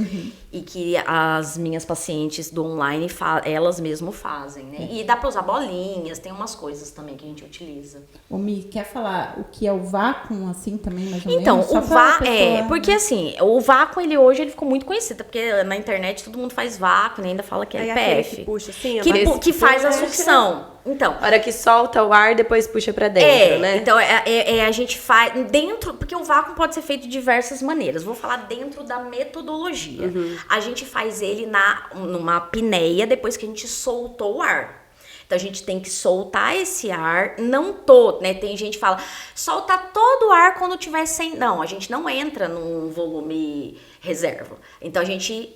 e que as minhas pacientes do online, elas mesmo fazem, né? E dá para usar bolinhas, tem umas coisas também que a gente utiliza. Ô, Mi, quer falar o que é o vácuo, assim, também, mais ou então, menos? o vácuo, porque assim, o vácuo, hoje ele ficou muito conhecido, porque na internet todo mundo faz vácuo, né? Ainda fala que é LPF. Que puxa assim, que faz a sucção. Então, A hora que solta o ar, depois puxa pra dentro, né? Então, a gente faz dentro, porque o vácuo pode ser feito de diversas maneiras. Vou falar dentro da metodologia. A gente faz ele numa apneia depois que a gente soltou o ar. Então, a gente tem que soltar esse ar, não todo, né? Tem gente que fala, soltar todo o ar quando tiver sem... Não, a gente não entra num volume reserva. Então, a gente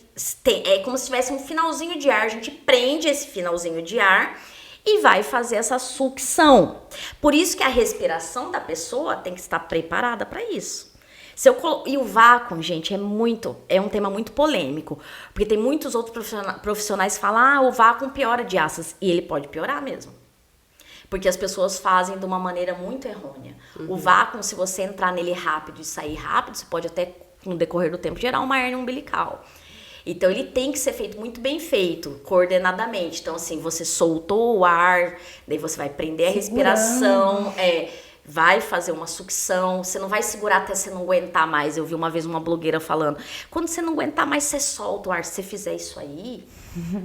é como se tivesse um finalzinho de ar, a gente prende esse finalzinho de ar e vai fazer essa sucção. Por isso que a respiração da pessoa tem que estar preparada para isso. E o vácuo, gente, é um tema muito polêmico, porque tem muitos outros profissionais que falam, o vácuo piora de asas, e ele pode piorar mesmo. Porque as pessoas fazem de uma maneira muito errônea. O vácuo, se você entrar nele rápido e sair rápido, você pode até, no decorrer do tempo, gerar uma hernia umbilical. Então, ele tem que ser feito muito bem feito, coordenadamente. Então, assim, você soltou o ar, daí você vai prender a respiração, vai fazer uma sucção, você não vai segurar até você não aguentar mais. Eu vi uma vez uma blogueira falando, quando você não aguentar mais, você solta o ar. Se você fizer isso aí,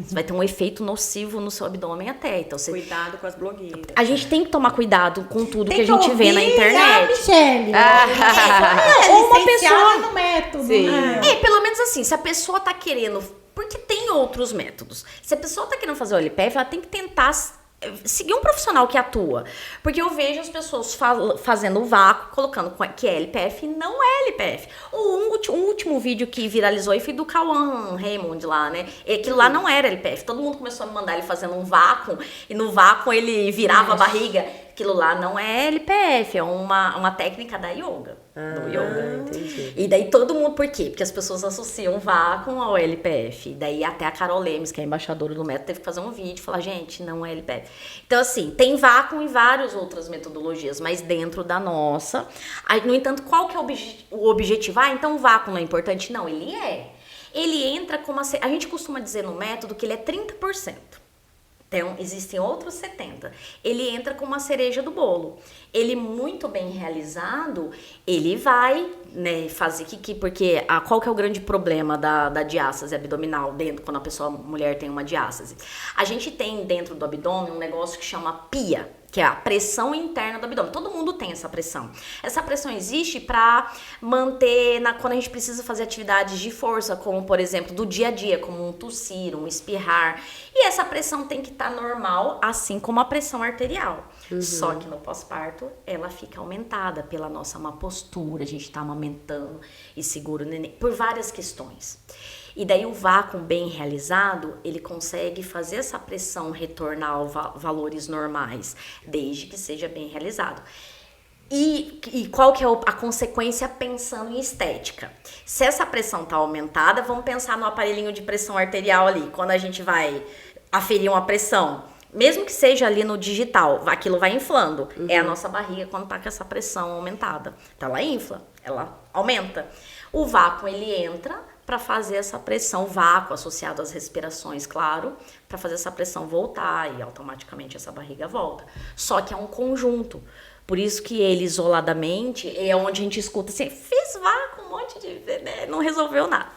você vai ter um efeito nocivo no seu abdômen até. Então, Cuidado com as blogueiras. A gente tem que tomar cuidado com tudo que a gente vê na internet. Michele. Ou uma pessoa... no método. Sim. Né? Pelo menos assim, se a pessoa tá querendo... Porque tem outros métodos. Se a pessoa tá querendo fazer o LPF, ela tem que tentar seguir um profissional que atua. Porque eu vejo as pessoas fazendo o vácuo, colocando que é LPF e não é LPF. O último vídeo que viralizou foi do Cauã Raymond lá, né? Aquilo lá não era LPF. Todo mundo começou a me mandar ele fazendo um vácuo, e no vácuo ele virava a barriga. Aquilo lá não é LPF, é uma técnica da yoga. Do yoga. Entendi. E daí todo mundo, por quê? Porque as pessoas associam vácuo ao LPF. E daí até a Carol Lemes, que é embaixadora do método, teve que fazer um vídeo e falar, gente, não é LPF. Então, assim, tem vácuo em várias outras metodologias, mas dentro da nossa. Aí, no entanto, qual que é o objetivo? Então o vácuo não é importante? Não, ele é. Ele entra como a gente costuma dizer no método que ele é 30%. Então, existem outros 70%. Ele entra com uma cereja do bolo. Ele, muito bem realizado, ele vai, né, fazer porque qual que é o grande problema da diástase abdominal quando a mulher tem uma diástase? A gente tem dentro do abdômen um negócio que chama pia, que é a pressão interna do abdômen. Todo mundo tem essa pressão. Essa pressão existe para manter, quando a gente precisa fazer atividades de força, como, por exemplo, do dia a dia, como um tossir, um espirrar. E essa pressão tem que estar normal, assim como a pressão arterial. Só que no pós-parto, ela fica aumentada pela nossa má postura, a gente está amamentando e segura o neném, por várias questões. E daí o vácuo bem realizado, ele consegue fazer essa pressão retornar a valores normais, desde que seja bem realizado. E qual que é a consequência pensando em estética? Se essa pressão está aumentada, vamos pensar no aparelhinho de pressão arterial ali, quando a gente vai aferir uma pressão, mesmo que seja ali no digital, aquilo vai inflando. É a nossa barriga quando está com essa pressão aumentada. Então ela infla, ela aumenta. O vácuo, ele entra para fazer essa pressão, vácuo associado às respirações, claro, para fazer essa pressão voltar e automaticamente essa barriga volta. Só que é um conjunto. Por isso que ele isoladamente é onde a gente escuta assim, fiz vácuo, um monte de... né, não resolveu nada.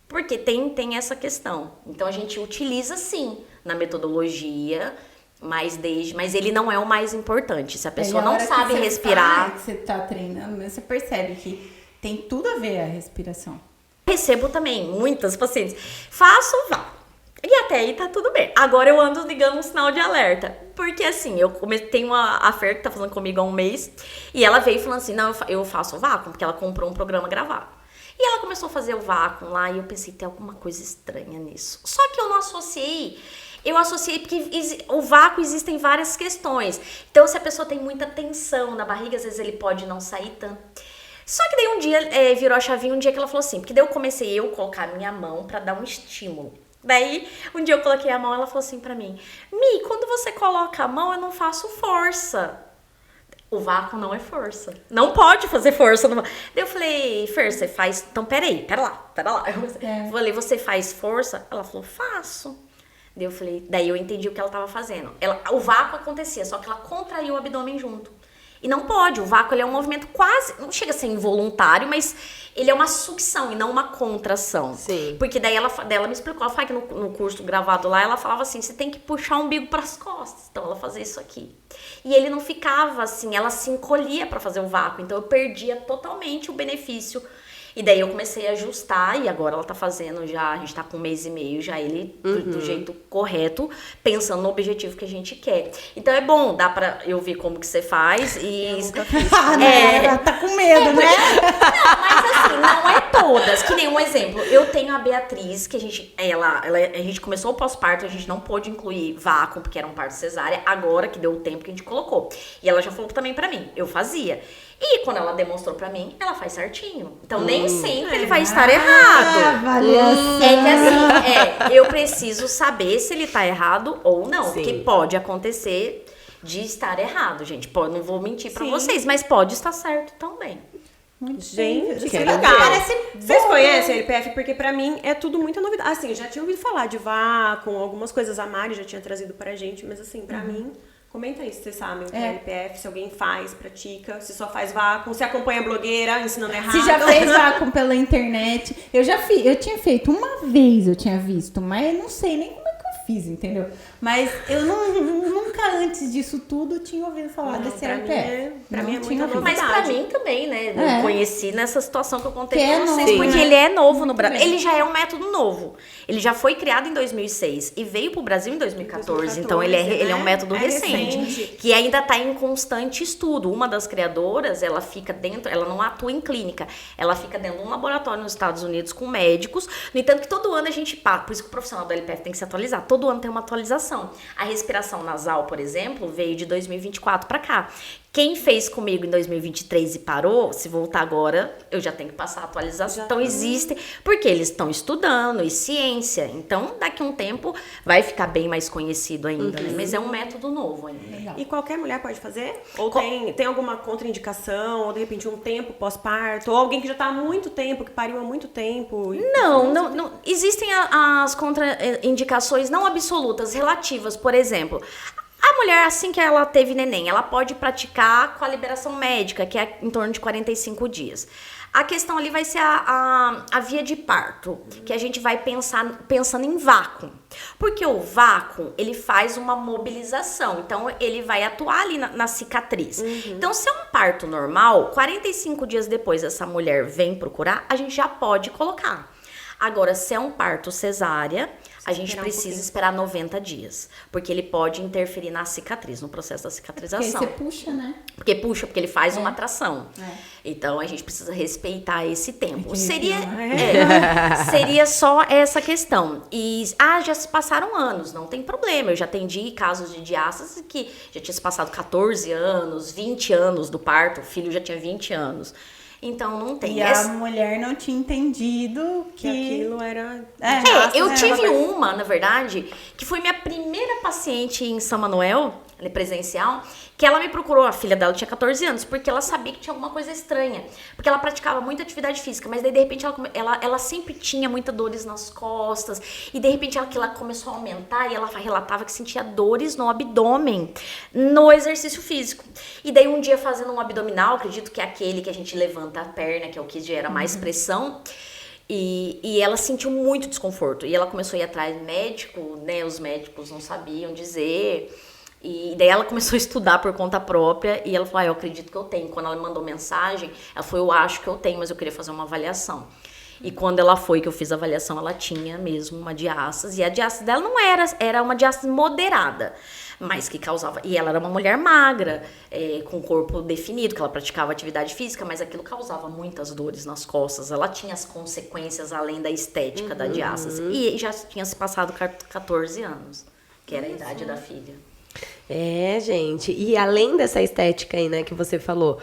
Porque tem essa questão. Então a gente utiliza sim na metodologia, mas ele não é o mais importante. Se a pessoa não sabe respirar... Que você tá treinando, você percebe que tem tudo a ver a respiração. Recebo também muitas pacientes. Faço o vácuo. E até aí tá tudo bem. Agora eu ando ligando um sinal de alerta. Porque assim, tenho a Fer que tá falando comigo há um mês. E ela veio falando assim, não, eu faço o vácuo, porque ela comprou um programa gravado. E ela começou a fazer o vácuo lá e eu pensei, tem alguma coisa estranha nisso. Só que eu não associei. Eu associei porque o vácuo existem várias questões. Então se a pessoa tem muita tensão na barriga, às vezes ele pode não sair tanto. Só que daí um dia, virou a chavinha um dia que ela falou assim, porque daí eu comecei a colocar a minha mão pra dar um estímulo. Daí, um dia eu coloquei a mão, ela falou assim pra mim, Mi, quando você coloca a mão, eu não faço força. O vácuo não é força. Não pode fazer força. Daí eu falei, Fer, você faz... Então, pera lá. Eu falei, você faz força? Ela falou, faço. Daí eu entendi o que ela tava fazendo. O vácuo acontecia, só que ela contraiu o abdômen junto. E não pode, o vácuo ele é um movimento quase, não chega a ser involuntário, mas ele é uma sucção e não uma contração. Sim. Porque daí ela me explicou, ela fala que no curso gravado lá, ela falava assim, você tem que puxar o umbigo pras costas. Então ela fazia isso aqui. E ele não ficava assim, ela se encolhia pra fazer o vácuo, então eu perdia totalmente o benefício. E daí eu comecei a ajustar e agora ela tá fazendo já, a gente tá com 1 mês e meio já ele do jeito correto, pensando no objetivo que a gente quer. Então é bom, dá pra eu ver como que você faz e... Eu nunca fiz. Ela tá com medo, né? Não, mas assim, não é todas. Que nem um exemplo, eu tenho a Beatriz, que a gente começou o pós-parto, a gente não pôde incluir vácuo, porque era um parto cesárea, agora que deu o tempo que a gente colocou. E ela já falou também pra mim, eu fazia. E quando ela demonstrou pra mim, ela faz certinho. Então nem sempre ele vai estar errado. Avaliação. É que assim, eu preciso saber se ele tá errado ou não. Sim. Porque pode acontecer de estar errado, gente. Não vou mentir pra Sim. vocês, mas pode estar certo também. Gente, que quero legal. Parece Vocês bom, conhecem a LPF? Porque pra mim é tudo muita novidade. Assim, já tinha ouvido falar de vácuo, algumas coisas a Mari já tinha trazido pra gente, mas assim, pra mim... Comenta aí se vocês sabem o que é LPF, se alguém faz, pratica, se só faz vácuo, se acompanha blogueira ensinando errado. Se já fez vácuo pela internet. Eu tinha feito uma vez, eu tinha visto, mas eu não sei nem como é que eu fiz, entendeu? Mas eu nunca antes disso tudo tinha ouvido falar desse LPF. Pra mim é tinha muita ouvido. Mas pra Verdade. mim também, né? É. Eu conheci nessa situação que eu contei Que é pra vocês, novo, porque né? ele é novo no Muito Brasil. bem. Ele já é um método novo. Ele já foi criado em 2006 e veio pro Brasil em 2014. Então ele é um método recente, que ainda tá em constante estudo. Uma das criadoras, ela fica dentro, ela não atua em clínica, ela fica dentro de um laboratório nos Estados Unidos com médicos. No entanto, que todo ano a gente passa, por isso que o profissional do LPF tem que se atualizar. Todo ano tem uma atualização. A respiração nasal mensal, por exemplo, veio de 2024 para cá. Quem fez comigo em 2023 e parou, se voltar agora, eu já tenho que passar a atualização. Então, existe, porque eles estão estudando, e ciência. Então, daqui a um tempo, vai ficar bem mais conhecido ainda, né? Mas é um método novo ainda. Legal. E qualquer mulher pode fazer? Ou tem alguma contraindicação? Ou, de repente, um tempo pós-parto? Ou alguém que já tá há muito tempo, que pariu há muito tempo? Não. Existem as contraindicações não absolutas, relativas. Por exemplo, a mulher, assim que ela teve neném, ela pode praticar com a liberação médica, que é em torno de 45 dias. A questão ali vai ser a via de parto, que a gente vai pensando em vácuo. Porque o vácuo, ele faz uma mobilização, então ele vai atuar ali na cicatriz. Então, se é um parto normal, 45 dias depois essa mulher vem procurar, a gente já pode colocar. Agora, se é um parto cesárea, a gente precisa esperar 90 dias. Porque ele pode interferir na cicatriz, no processo da cicatrização. Porque você puxa, né? Porque ele faz uma atração. Então, a gente precisa respeitar esse tempo. Seria só essa questão. E, já se passaram anos, não tem problema. Eu já atendi casos de diástase que já tinha se passado 14 anos, 20 anos do parto, o filho já tinha 20 anos. Então, não tem. E a mulher não tinha entendido que aquilo era... Eu tive uma, na verdade, que foi minha primeira paciente em São Manuel, presencial, que ela me procurou, a filha dela tinha 14 anos, porque ela sabia que tinha alguma coisa estranha. Porque ela praticava muita atividade física, mas daí, de repente, ela sempre tinha muitas dores nas costas, e de repente ela começou a aumentar, e ela relatava que sentia dores no abdômen, no exercício físico. E daí, um dia, fazendo um abdominal, acredito que é aquele que a gente levanta a perna, que é o que gera mais pressão, e ela sentiu muito desconforto. E ela começou a ir atrás do médico, né? Os médicos não sabiam dizer. E daí ela começou a estudar por conta própria. E ela falou, eu acredito que eu tenho. Quando ela me mandou mensagem, ela falou, eu acho que eu tenho, mas eu queria fazer uma avaliação. E quando ela foi, que eu fiz a avaliação, ela tinha mesmo uma diástase. E a diástase dela não era uma diástase moderada, mas que causava... E ela era uma mulher magra, com corpo definido, que ela praticava atividade física, mas aquilo causava muitas dores nas costas. Ela tinha as consequências além da estética da diástase. E já tinha se passado 14 anos, que era a idade da filha. Gente. E além dessa estética aí, né, que você falou...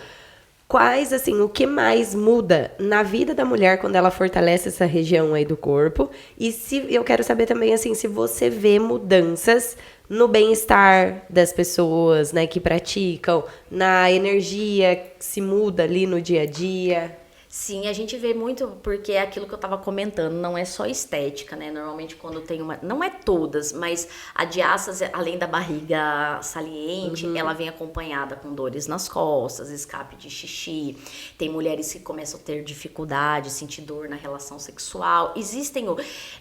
Quais, assim, o que mais muda na vida da mulher quando ela fortalece essa região aí do corpo? E eu quero saber também, assim, se você vê mudanças no bem-estar das pessoas, né, que praticam, na energia que se muda ali no dia a dia. Sim, a gente vê muito, porque é aquilo que eu estava comentando, não é só estética, né? Normalmente quando tem uma... Não é todas, mas a diástase, além da barriga saliente, ela vem acompanhada com dores nas costas, escape de xixi. Tem mulheres que começam a ter dificuldade, sentir dor na relação sexual. Existem o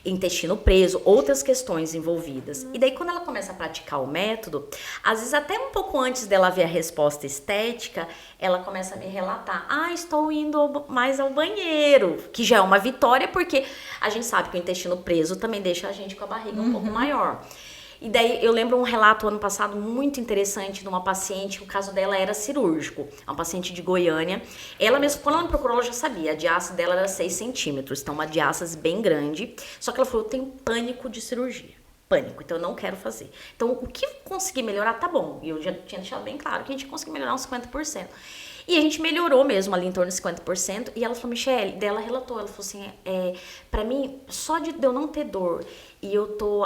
intestino preso, outras questões envolvidas. E daí quando ela começa a praticar o método, às vezes até um pouco antes dela ver a resposta estética, ela começa a me relatar, estou indo mais ao banheiro, que já é uma vitória, porque a gente sabe que o intestino preso também deixa a gente com a barriga um pouco maior. E daí eu lembro um relato ano passado muito interessante de uma paciente, o caso dela era cirúrgico, uma paciente de Goiânia. Ela mesmo, quando ela me procurou, ela já sabia, a diástase dela era 6 centímetros, então uma diástase bem grande, só que ela falou, eu tenho pânico de cirurgia. Pânico, então eu não quero fazer. Então, o que conseguir melhorar tá bom. E eu já tinha deixado bem claro que a gente conseguiu melhorar uns 50%. E a gente melhorou mesmo ali em torno de 50%. E ela falou, Michele, dela relatou, ela falou assim, pra mim, só de eu não ter dor e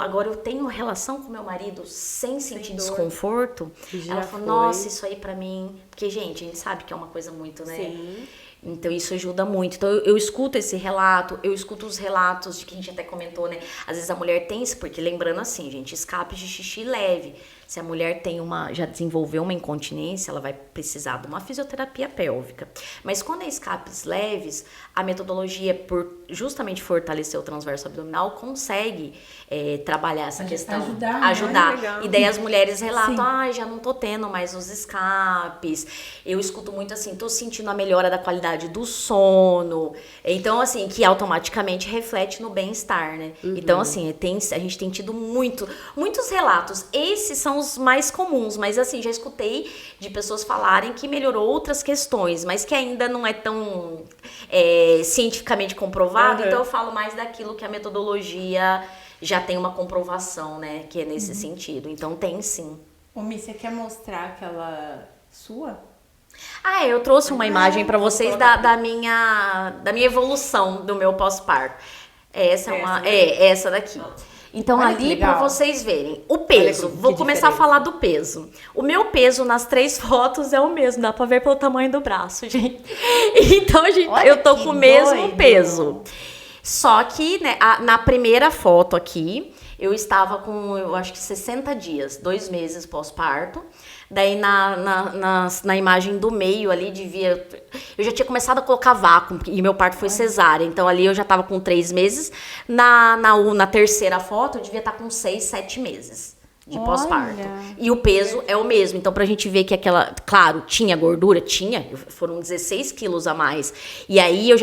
agora eu tenho relação com meu marido sem sentir desconforto. Ela falou, nossa, isso aí pra mim, porque gente, a gente sabe que é uma coisa muito, né? Sim. Então, isso ajuda muito. Então, eu escuto esse relato, eu escuto os relatos de que a gente até comentou, né? Às vezes a mulher tem isso, porque lembrando assim, gente, escape de xixi leve. Se a mulher já desenvolveu uma incontinência, ela vai precisar de uma fisioterapia pélvica. Mas quando é escapes leves, a metodologia, por justamente fortalecer o transverso abdominal, consegue trabalhar essa questão. Ajudar. Né? E daí as mulheres relatam, já não tô tendo mais os escapes. Eu escuto muito assim, tô sentindo a melhora da qualidade do sono. Então, assim, que automaticamente reflete no bem-estar, né? Então, assim, a gente tem tido muitos relatos. Esses são os mais comuns, mas assim, já escutei de pessoas falarem que melhorou outras questões, mas que ainda não é tão cientificamente comprovado, então eu falo mais daquilo que a metodologia já tem uma comprovação, né, que é nesse sentido. Então tem sim. Ô, Mi, você quer mostrar aquela sua? Eu trouxe uma imagem para vocês da minha evolução do meu pós-parto. Essa daqui. Então, Olha que ali, legal. para vocês verem, o peso. que Vou começar a diferença. falar do peso. O meu peso nas 3 fotos é o mesmo, dá pra ver pelo tamanho do braço, gente. Então, Olha eu tô que com o mesmo doido. peso. Só que, né, na primeira foto aqui, eu estava com, eu acho que 60 dias, 2 meses pós-parto. Daí na imagem do meio ali eu já tinha começado a colocar vácuo e meu parto foi cesárea, então ali eu já tava com 3 meses. Na terceira foto eu devia estar com 6, 7 meses de Olha. pós-parto. E o peso é o mesmo, então pra gente ver que claro, tinha gordura, foram 16 quilos a mais. E aí eu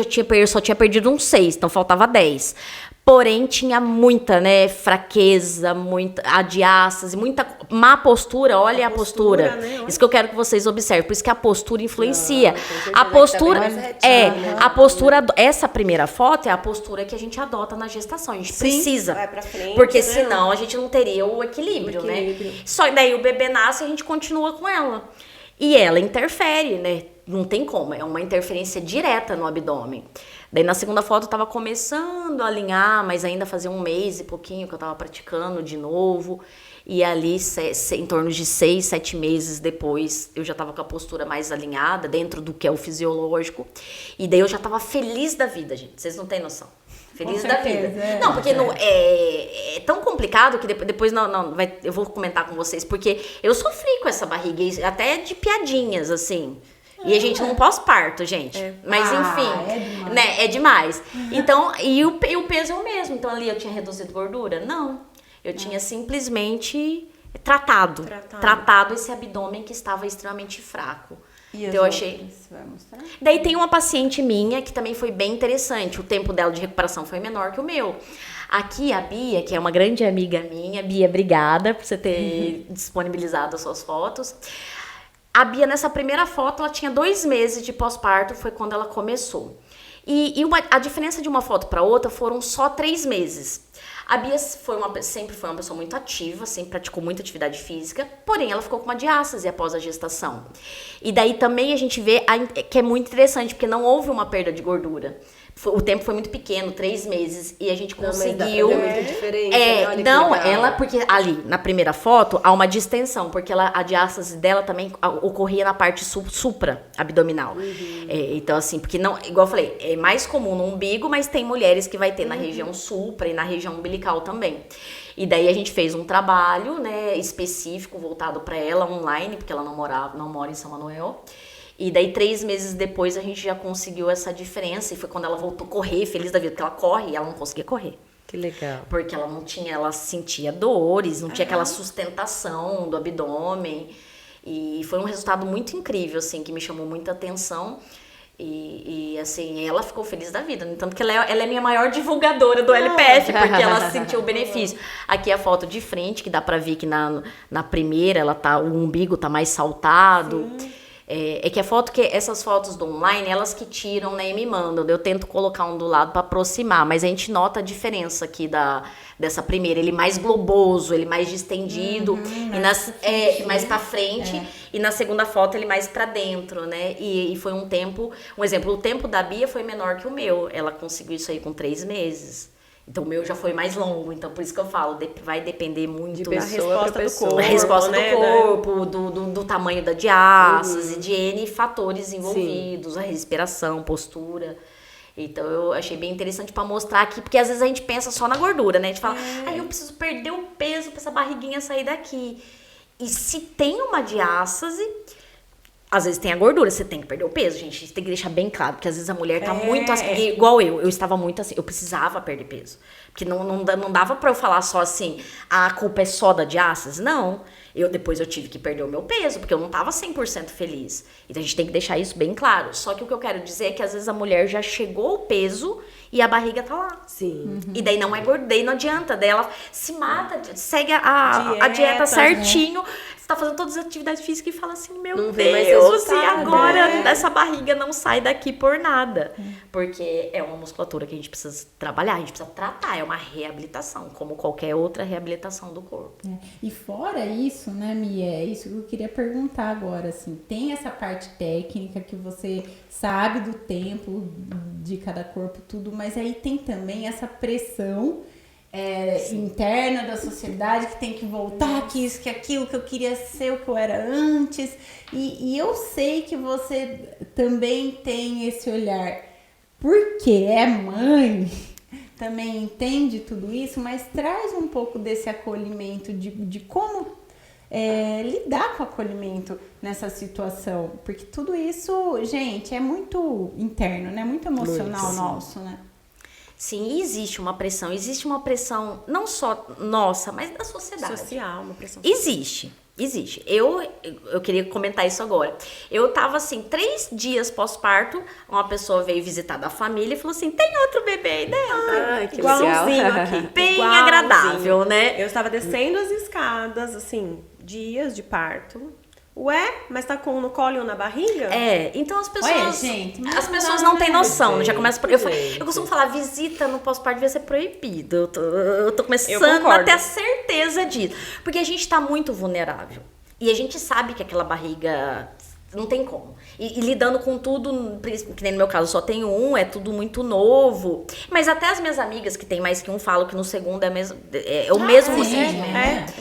só tinha perdido uns 6, então faltava 10. Porém, tinha muita, né, fraqueza, muita diástase, muita má postura. Olha a postura. Né? Isso que eu quero que vocês observem. Por isso que a postura influencia. certeza, A né, postura que tá bem mais retinho, né? a postura, essa primeira foto é a postura que a gente adota na gestação. A gente precisa. Vai pra frente, Porque né? senão a gente não teria o equilíbrio, né? Só que daí o bebê nasce e a gente continua com ela. E ela interfere, né? Não tem como, é uma interferência direta no abdômen. Daí na segunda foto eu tava começando a alinhar, mas ainda fazia 1 mês e pouquinho que eu tava praticando de novo. E ali, em torno de 6, 7 meses depois, eu já tava com a postura mais alinhada, dentro do que é o fisiológico. E daí eu já tava feliz da vida, gente. Vocês não têm noção. Feliz Com da certeza, vida. é. Não, porque é tão complicado que depois eu vou comentar com vocês, porque eu sofri com essa barriga, até de piadinhas, assim. E a gente não pós-parto, gente. Mas enfim, é demais. né? É demais. Então, e o peso é o mesmo. Então ali eu tinha reduzido gordura? Não. Eu tinha simplesmente tratado esse abdômen que estava extremamente fraco. E as então eu outras, achei. você vai mostrar? Daí tem uma paciente minha que também foi bem interessante. O tempo dela de recuperação foi menor que o meu. Aqui a Bia, que é uma grande amiga minha. Bia, obrigada por você ter disponibilizado as suas fotos. A Bia, nessa primeira foto, ela tinha 2 meses de pós-parto, foi quando ela começou. A diferença de uma foto para outra foram só 3 meses. A Bia sempre foi uma pessoa muito ativa, sempre praticou muita atividade física, porém ela ficou com uma diástase após a gestação. E daí também a gente vê que é muito interessante, porque não houve uma perda de gordura. O tempo foi muito pequeno, 3 meses, e a gente conseguiu. Não, mas dá pra ver muita diferença, né? Olha que Não, legal. porque ali, na primeira foto, há uma distensão, porque a diástase dela também ocorria na parte supra-abdominal. Então, assim, porque não, igual eu falei, é mais comum no umbigo, mas tem mulheres que vai ter na região supra e na região umbilical também. E daí a gente fez um trabalho, né, específico, voltado para ela, online, porque ela não mora em São Manuel. E daí 3 meses depois a gente já conseguiu essa diferença. E foi quando ela voltou a correr, feliz da vida, porque ela corre e ela não conseguia correr. Que legal. Porque ela sentia dores, não tinha aquela sustentação do abdômen. E foi um resultado muito incrível, assim, que me chamou muita atenção. E assim, ela ficou feliz da vida. Tanto que ela é minha maior divulgadora do LPF, porque ela sentiu o benefício. Aqui a foto de frente, que dá pra ver que na primeira o umbigo tá mais saltado. É que essas fotos do online, elas que tiram, né, e me mandam. Eu tento colocar um do lado para aproximar, mas a gente nota a diferença aqui dessa primeira. Ele mais globoso, ele mais distendido, mais para frente. E na segunda foto ele mais para dentro, né? E foi um exemplo, o tempo da Bia foi menor que o meu. Ela conseguiu isso aí com 3 meses. Então o meu já foi mais longo, então por isso que eu falo, vai depender muito De pessoa resposta pra do pessoa. corpo. a resposta né, do corpo, do tamanho da diástase, de N fatores envolvidos, a respiração, postura. Então eu achei bem interessante pra mostrar aqui, porque às vezes a gente pensa só na gordura, né? A gente fala, eu preciso perder o peso pra essa barriguinha sair daqui. E se tem uma diástase, às vezes tem a gordura, você tem que perder o peso, gente. A gente tem que deixar bem claro, porque às vezes a mulher tá muito assim, igual eu estava muito assim, eu precisava perder peso. Porque não dava pra eu falar só assim, a culpa é só da diástase, não. Depois eu tive que perder o meu peso, porque eu não tava 100% feliz. Então a gente tem que deixar isso bem claro. Só que o que eu quero dizer é que às vezes a mulher já chegou ao peso e a barriga tá lá. Sim. E daí não é gordo, daí não adianta. Daí ela se mata, segue a dieta certinho, tá fazendo todas as atividades físicas e fala assim, meu Não vê mais Deus, e resultado, agora né? essa barriga não sai daqui por nada. Porque é uma musculatura que a gente precisa trabalhar, a gente precisa tratar, é uma reabilitação, como qualquer outra reabilitação do corpo. E fora isso, né, Mia, é isso que eu queria perguntar agora, assim, tem essa parte técnica que você sabe do tempo de cada corpo, tudo, mas aí tem também essa pressão interna da sociedade que tem que voltar, que isso, que aquilo, que eu queria ser o que eu era antes, e eu sei que você também tem esse olhar, porque é mãe, também entende tudo isso, mas traz um pouco desse acolhimento, de como lidar com o acolhimento nessa situação, porque tudo isso, gente, é muito interno, né? Muito emocional Muito, nosso, né? Sim, existe uma pressão não só nossa, mas da sociedade. Social, uma pressão. Existe. Eu queria comentar isso agora. Eu tava assim, 3 dias pós-parto, uma pessoa veio visitar da família e falou assim, tem outro bebê aí dentro? Que Igualzinho legal. aqui. Bem igualzinho. agradável, né? Eu estava descendo as escadas, assim, dias de parto. Ué, mas tá no colo ou na barriga? Então as pessoas. Olha, gente, mas as não pessoas dá, não têm né, noção. gente? Já começa por. Eu costumo falar, visita no pós-parto devia ser proibido. Eu tô começando a concordo. ter a certeza disso. Porque a gente tá muito vulnerável. E a gente sabe que aquela barriga. Não tem como. E lidando com tudo, que nem no meu caso só tenho um, é tudo muito novo. Mas até as minhas amigas que tem mais que um falam que no segundo é o mesmo procedimento.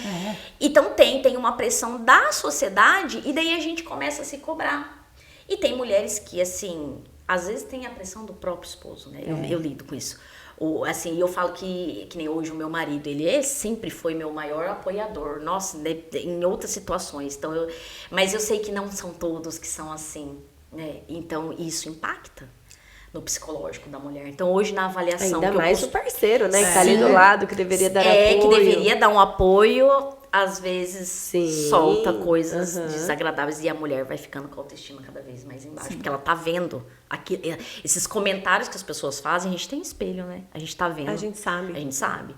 Então tem uma pressão da sociedade e daí a gente começa a se cobrar. E tem mulheres que, assim, às vezes tem a pressão do próprio esposo, né? Eu lido com isso. Assim, eu falo que nem hoje o meu marido, ele sempre foi meu maior apoiador. Nossa, em outras situações. Então mas eu sei que não são todos que são assim, né? Então isso impacta no psicológico da mulher. Então hoje na avaliação... Ainda que mais o parceiro, né? Que tá ali do lado, que deveria dar apoio. que deveria dar um apoio, às vezes Sim. solta coisas desagradáveis e a mulher vai ficando com a autoestima cada vez mais embaixo. Porque ela tá vendo esses comentários que as pessoas fazem, a gente tem espelho, né? A gente tá vendo. A gente sabe. A gente sabe.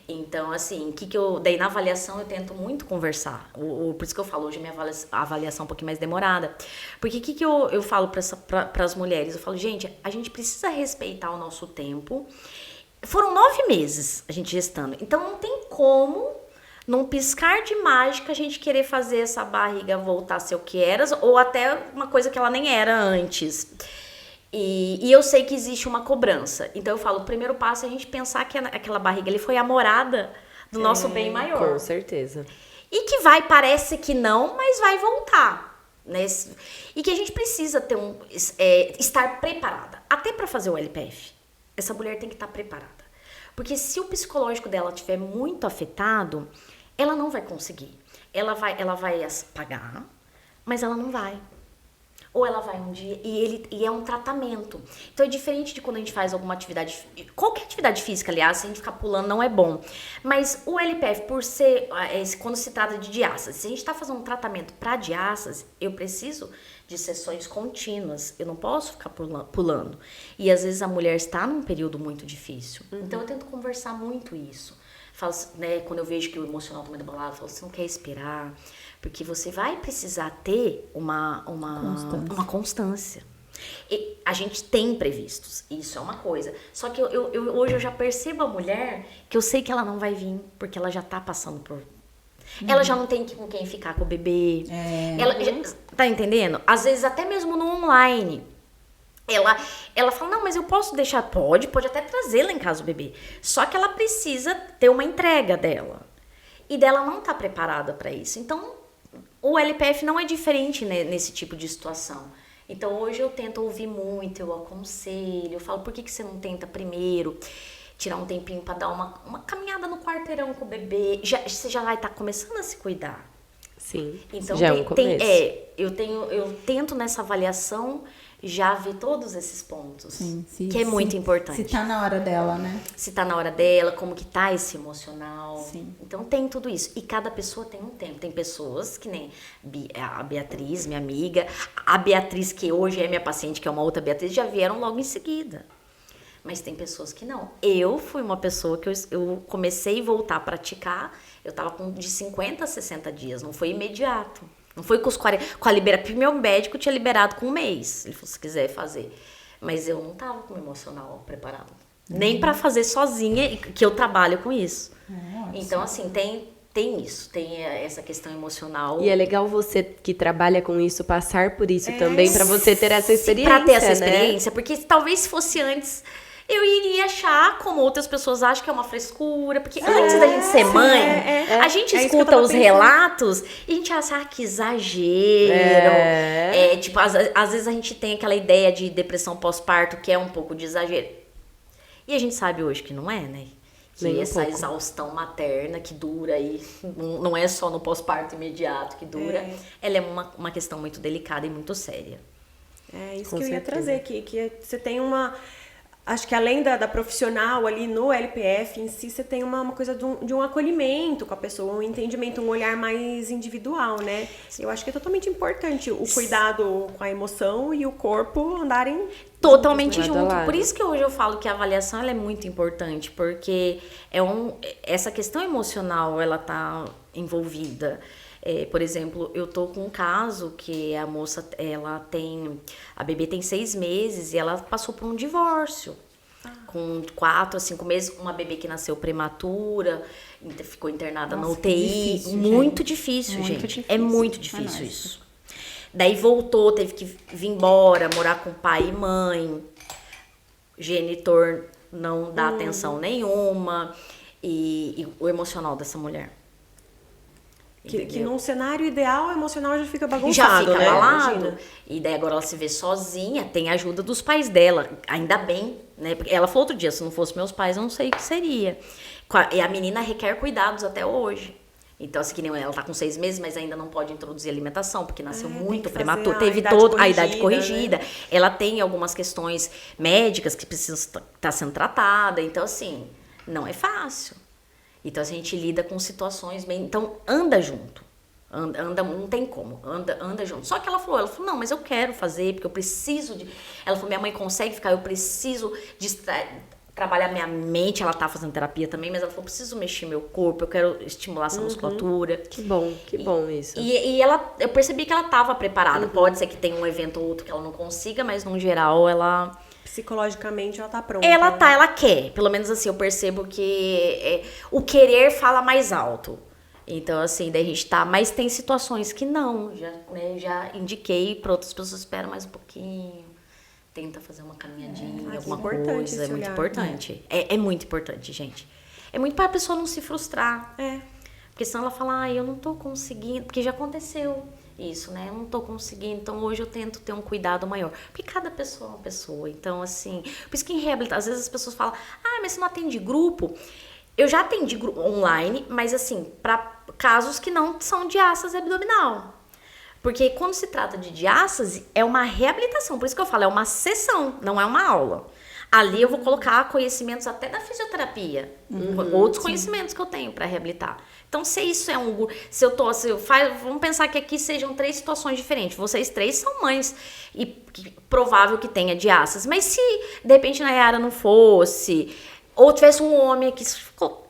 Então, assim, daí na avaliação eu tento muito conversar. Por isso que eu falo, hoje a minha avaliação é um pouquinho mais demorada. Porque o que eu falo para as mulheres? Eu falo, gente, a gente precisa respeitar o nosso tempo. Foram 9 meses a gente gestando. Então, não tem como, num piscar de mágica, a gente querer fazer essa barriga voltar a ser o que era, ou até uma coisa que ela nem era antes. E eu sei que existe uma cobrança. Então eu falo, o primeiro passo é a gente pensar que aquela barriga ali foi a morada do nosso bem maior. Com certeza. E que parece que não, mas vai voltar. Né? E que a gente precisa estar preparada. Até para fazer o LPF. Essa mulher tem que estar preparada. Porque se o psicológico dela estiver muito afetado, ela não vai conseguir. Ela vai pagar, mas ela não vai. Ou ela vai um dia e é um tratamento. Então é diferente de quando a gente faz alguma atividade, qualquer atividade física, aliás, se a gente ficar pulando não é bom. Mas o LPF, por ser, quando se trata de diástase, se a gente está fazendo um tratamento para diástase, eu preciso de sessões contínuas, eu não posso ficar pulando. E às vezes a mulher está num período muito difícil. Então eu tento conversar muito isso. Falo, né, quando eu vejo que o emocional está muito abalado, eu falo, você não quer esperar, porque você vai precisar ter uma constância. E a gente tem imprevistos, isso é uma coisa. Só que hoje eu já percebo a mulher que eu sei que ela não vai vir, porque ela já está passando por... Ela já não tem com quem ficar com o bebê. Tá entendendo? Às vezes até mesmo no online. Ela fala, não, mas eu posso deixar, pode até trazer lá em casa o bebê. Só que ela precisa ter uma entrega dela. E dela não tá preparada para isso. Então, o LPF não é diferente, né, nesse tipo de situação. Então, hoje eu tento ouvir muito, eu aconselho, eu falo, por que você não tenta primeiro tirar um tempinho para dar uma caminhada no quarteirão com o bebê? Você já vai estar começando a se cuidar. Sim, então, já é um começo. Eu tento nessa avaliação já ver todos esses pontos, Sim, que é muito importante. Se tá na hora dela, né? Se tá na hora dela, como que tá esse emocional. Sim. Então tem tudo isso. E cada pessoa tem um tempo. Tem pessoas que nem a Beatriz, minha amiga, a Beatriz que hoje é minha paciente, que é uma outra Beatriz, já vieram logo em seguida. Mas tem pessoas que não. Eu fui uma pessoa que eu comecei a voltar a praticar Eu tava com de 50 a 60 dias, não foi imediato. Não foi com os 40, com a liberação, meu médico tinha liberado com um mês. Ele falou, se quiser fazer. Mas eu não tava com o emocional preparado. Nem pra fazer sozinha, que eu trabalho com isso. Então, assim, tem isso, tem essa questão emocional. E é legal você que trabalha com isso, passar por isso também, pra você ter essa experiência, Pra ter essa né? experiência, porque talvez se fosse antes, eu iria achar, como outras pessoas acham, que é uma frescura, porque antes da gente ser mãe, a gente isso que eu escuta tava os pensando. relatos e a gente acha que exagero. Tipo, às vezes a gente tem aquela ideia de depressão pós-parto, que é um pouco de exagero. E a gente sabe hoje que não é, né? Que Nem um essa pouco. exaustão materna que dura aí, não é só no pós-parto imediato que dura, ela é uma questão muito delicada e muito séria. É isso Com que eu ia certeza. trazer aqui, que você tem uma... Acho que além da profissional ali no LPF em si, você tem uma coisa de um acolhimento com a pessoa, um entendimento, um olhar mais individual, né? Eu acho que é totalmente importante o cuidado com a emoção e o corpo andarem Totalmente lado a junto. lado. Por isso que hoje eu falo que a avaliação ela é muito importante, porque essa questão emocional ela tá envolvida. Por exemplo, eu tô com um caso que a moça, a bebê tem 6 meses e ela passou por um divórcio. Com 4 a 5 meses, uma bebê que nasceu prematura, ficou internada na Nossa, UTI. que difícil, Muito gente. difícil, Muito gente. difícil. É muito É difícil nóis. isso. Daí voltou, teve que vir embora, morar com pai e mãe. Genitor não dá atenção nenhuma. E o emocional dessa mulher. Que Entendeu? num cenário ideal, o emocional já fica Já bagunçado, fica né? abalado. Imagina. E daí agora ela se vê sozinha, tem a ajuda dos pais dela. Ainda bem, né? Porque ela falou outro dia, se não fosse meus pais, eu não sei o que seria. E a menina requer cuidados até hoje. Então, assim, que nem ela tá com 6 meses, mas ainda não pode introduzir alimentação, porque nasceu Tem muito que fazer prematuro. a Teve idade toda a idade corrigida, corrigida. Ela tem algumas questões médicas que precisam estar sendo tratada. Então, assim, não é fácil. Então, a gente lida com situações bem... Então, anda junto. Anda, não tem como, anda junto. Só que ela falou, não, mas eu quero fazer, porque eu preciso de... Ela falou, minha mãe consegue ficar, eu preciso trabalhar minha mente. Ela tá fazendo terapia também, mas ela falou, preciso mexer meu corpo, eu quero estimular essa musculatura. Que bom isso. E eu percebi que ela tava preparada. Pode ser que tenha um evento ou outro que ela não consiga, mas no geral ela... Psicologicamente ela tá pronta. Ela quer. Pelo menos assim, eu percebo que o querer fala mais alto. Então, assim, daí a gente tá... Mas tem situações que não. Já indiquei para outras pessoas, espera mais um pouquinho. Tenta fazer uma caminhadinha, alguma importante coisa. É esse muito olhar. importante. É muito importante, gente. É muito para a pessoa não se frustrar. Porque senão ela fala, eu não tô conseguindo. Porque já aconteceu isso, né? Eu não tô conseguindo. Então, hoje eu tento ter um cuidado maior. Porque cada pessoa é uma pessoa. Então, assim... Por isso que em reabilitação, às vezes as pessoas falam, mas você não atende grupo... Eu já atendi online, mas assim, para casos que não são diástase abdominal. Porque quando se trata de diástase, é uma reabilitação. Por isso que eu falo, é uma sessão, não é uma aula. Ali eu vou colocar conhecimentos até da fisioterapia. Outros conhecimentos que eu tenho para reabilitar. Então, se isso é vamos pensar que aqui sejam 3 situações diferentes. Vocês 3 são mães e provável que tenha diástase. Mas se, de repente, na Yara não fosse... Ou tivesse um homem que ficou...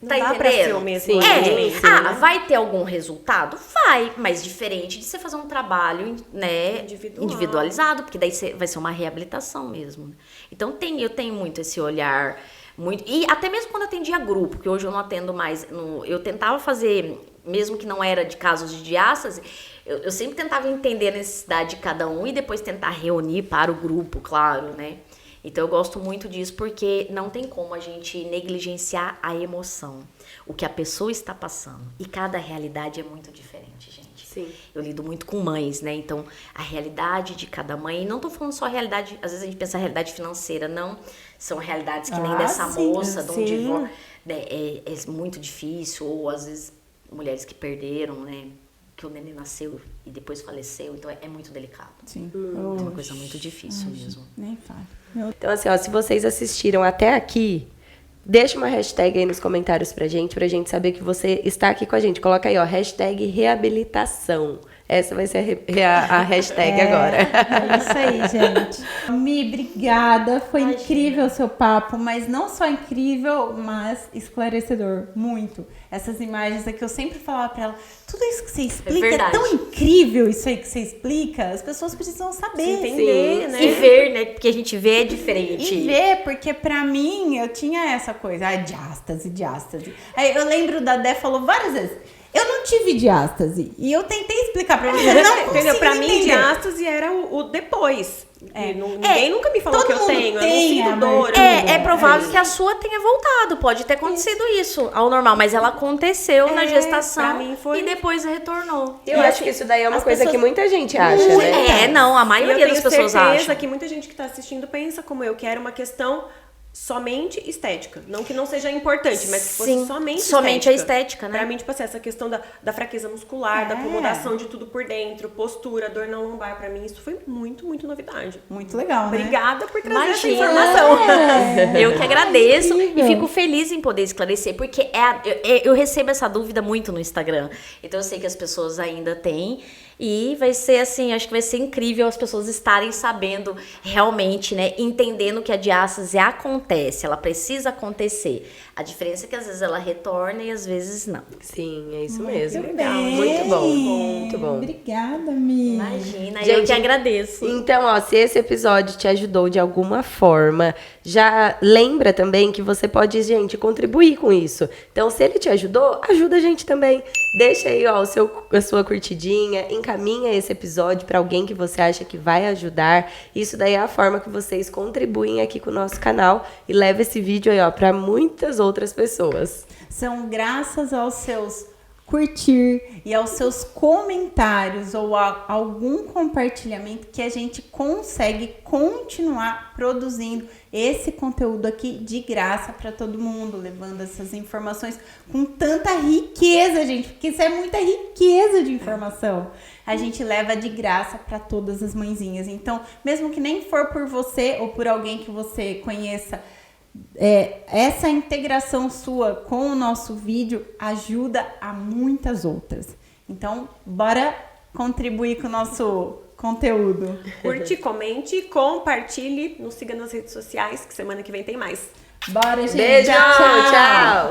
Tá Não dá pra entendendo? ser o mesmo Sim. atendimento, né? Vai ter algum resultado? Vai, mas diferente de você fazer um trabalho, né, individualizado, porque daí vai ser uma reabilitação mesmo. Então eu tenho muito esse olhar, muito, e até mesmo quando eu atendia grupo, que hoje eu não atendo mais, eu tentava fazer, mesmo que não era de casos de diástase, eu sempre tentava entender a necessidade de cada um e depois tentar reunir para o grupo, claro, né? Então, eu gosto muito disso porque não tem como a gente negligenciar a emoção, o que a pessoa está passando. E cada realidade é muito diferente, gente. Sim. Eu lido muito com mães, né? Então, a realidade de cada mãe, não tô falando só a realidade, às vezes a gente pensa a realidade financeira, não. São realidades que nem dessa moça, de um divórcio. É muito difícil, ou às vezes mulheres que perderam, né? Que o neném nasceu e depois faleceu, então é muito delicado. Sim. É uma coisa muito difícil mesmo. Nem falo. Então, assim, se vocês assistiram até aqui, deixa uma hashtag aí nos comentários pra gente saber que você está aqui com a gente. Coloca aí, hashtag reabilitação. Essa vai ser a hashtag agora. É isso aí, gente. Mi, obrigada. Foi incrível o seu papo, mas não só incrível, mas esclarecedor. Muito. Essas imagens aqui, eu sempre falava pra ela, tudo isso que você explica é tão incrível, isso aí que você explica, as pessoas precisam saber. Entender, né? E ver, né? Porque a gente vê é diferente. E ver, porque pra mim, eu tinha essa coisa, diástase. Aí eu lembro da Dé falou várias vezes, eu não tive diástase. E eu tentei explicar pra você, não entendeu? Pra mim, entender. diástase era o depois. Ninguém nunca me falou que eu tenho. Eu não sinto dor. É provável que a sua tenha voltado. Pode ter acontecido isso ao normal, mas ela aconteceu na gestação pra mim foi... e depois retornou. Eu acho que isso daí é uma coisa que muita gente acha, né? Não, a E eu maioria das tenho pessoas certeza acha. que muita gente que tá assistindo pensa como eu, que era uma questão somente estética. Não que não seja importante, mas que fosse Sim, somente a estética, né? Pra mim, tipo assim, essa questão da fraqueza muscular, da acomodação de tudo por dentro, postura, dor na lombar, pra mim isso foi muito, muito novidade. Muito legal, né? Obrigada por trazer essa Imagina. informação. Eu que agradeço incrível. e fico feliz em poder esclarecer, porque eu recebo essa dúvida muito no Instagram. Então eu sei que as pessoas ainda têm. E vai ser assim, acho que vai ser incrível as pessoas estarem sabendo realmente, né? Entendendo que a diástase acontece, ela precisa acontecer. A diferença é que às vezes ela retorna e às vezes não. Sim, é isso mesmo. Muito bem. Muito bom, muito bom. Obrigada, Mi. Imagina, eu Gente, que agradeço. Então, ó, se esse episódio te ajudou de alguma forma, já lembra também que você pode, gente, contribuir com isso. Então, se ele te ajudou, ajuda a gente também. Deixa aí, ó, a sua curtidinha, encaminha esse episódio para alguém que você acha que vai ajudar. Isso daí é a forma que vocês contribuem aqui com o nosso canal e leva esse vídeo aí, ó, para muitas outras pessoas. São graças aos seus curtir e aos seus comentários ou a algum compartilhamento que a gente consegue continuar produzindo esse conteúdo aqui de graça para todo mundo, levando essas informações com tanta riqueza, gente, porque isso é muita riqueza de informação. A gente leva de graça para todas as mãezinhas. Então, mesmo que nem for por você ou por alguém que você conheça, essa integração sua com o nosso vídeo ajuda a muitas outras. Então, bora contribuir com o nosso conteúdo. Curte, comente, compartilhe, nos siga nas redes sociais, que semana que vem tem mais. Bora, gente. Beijo, tchau.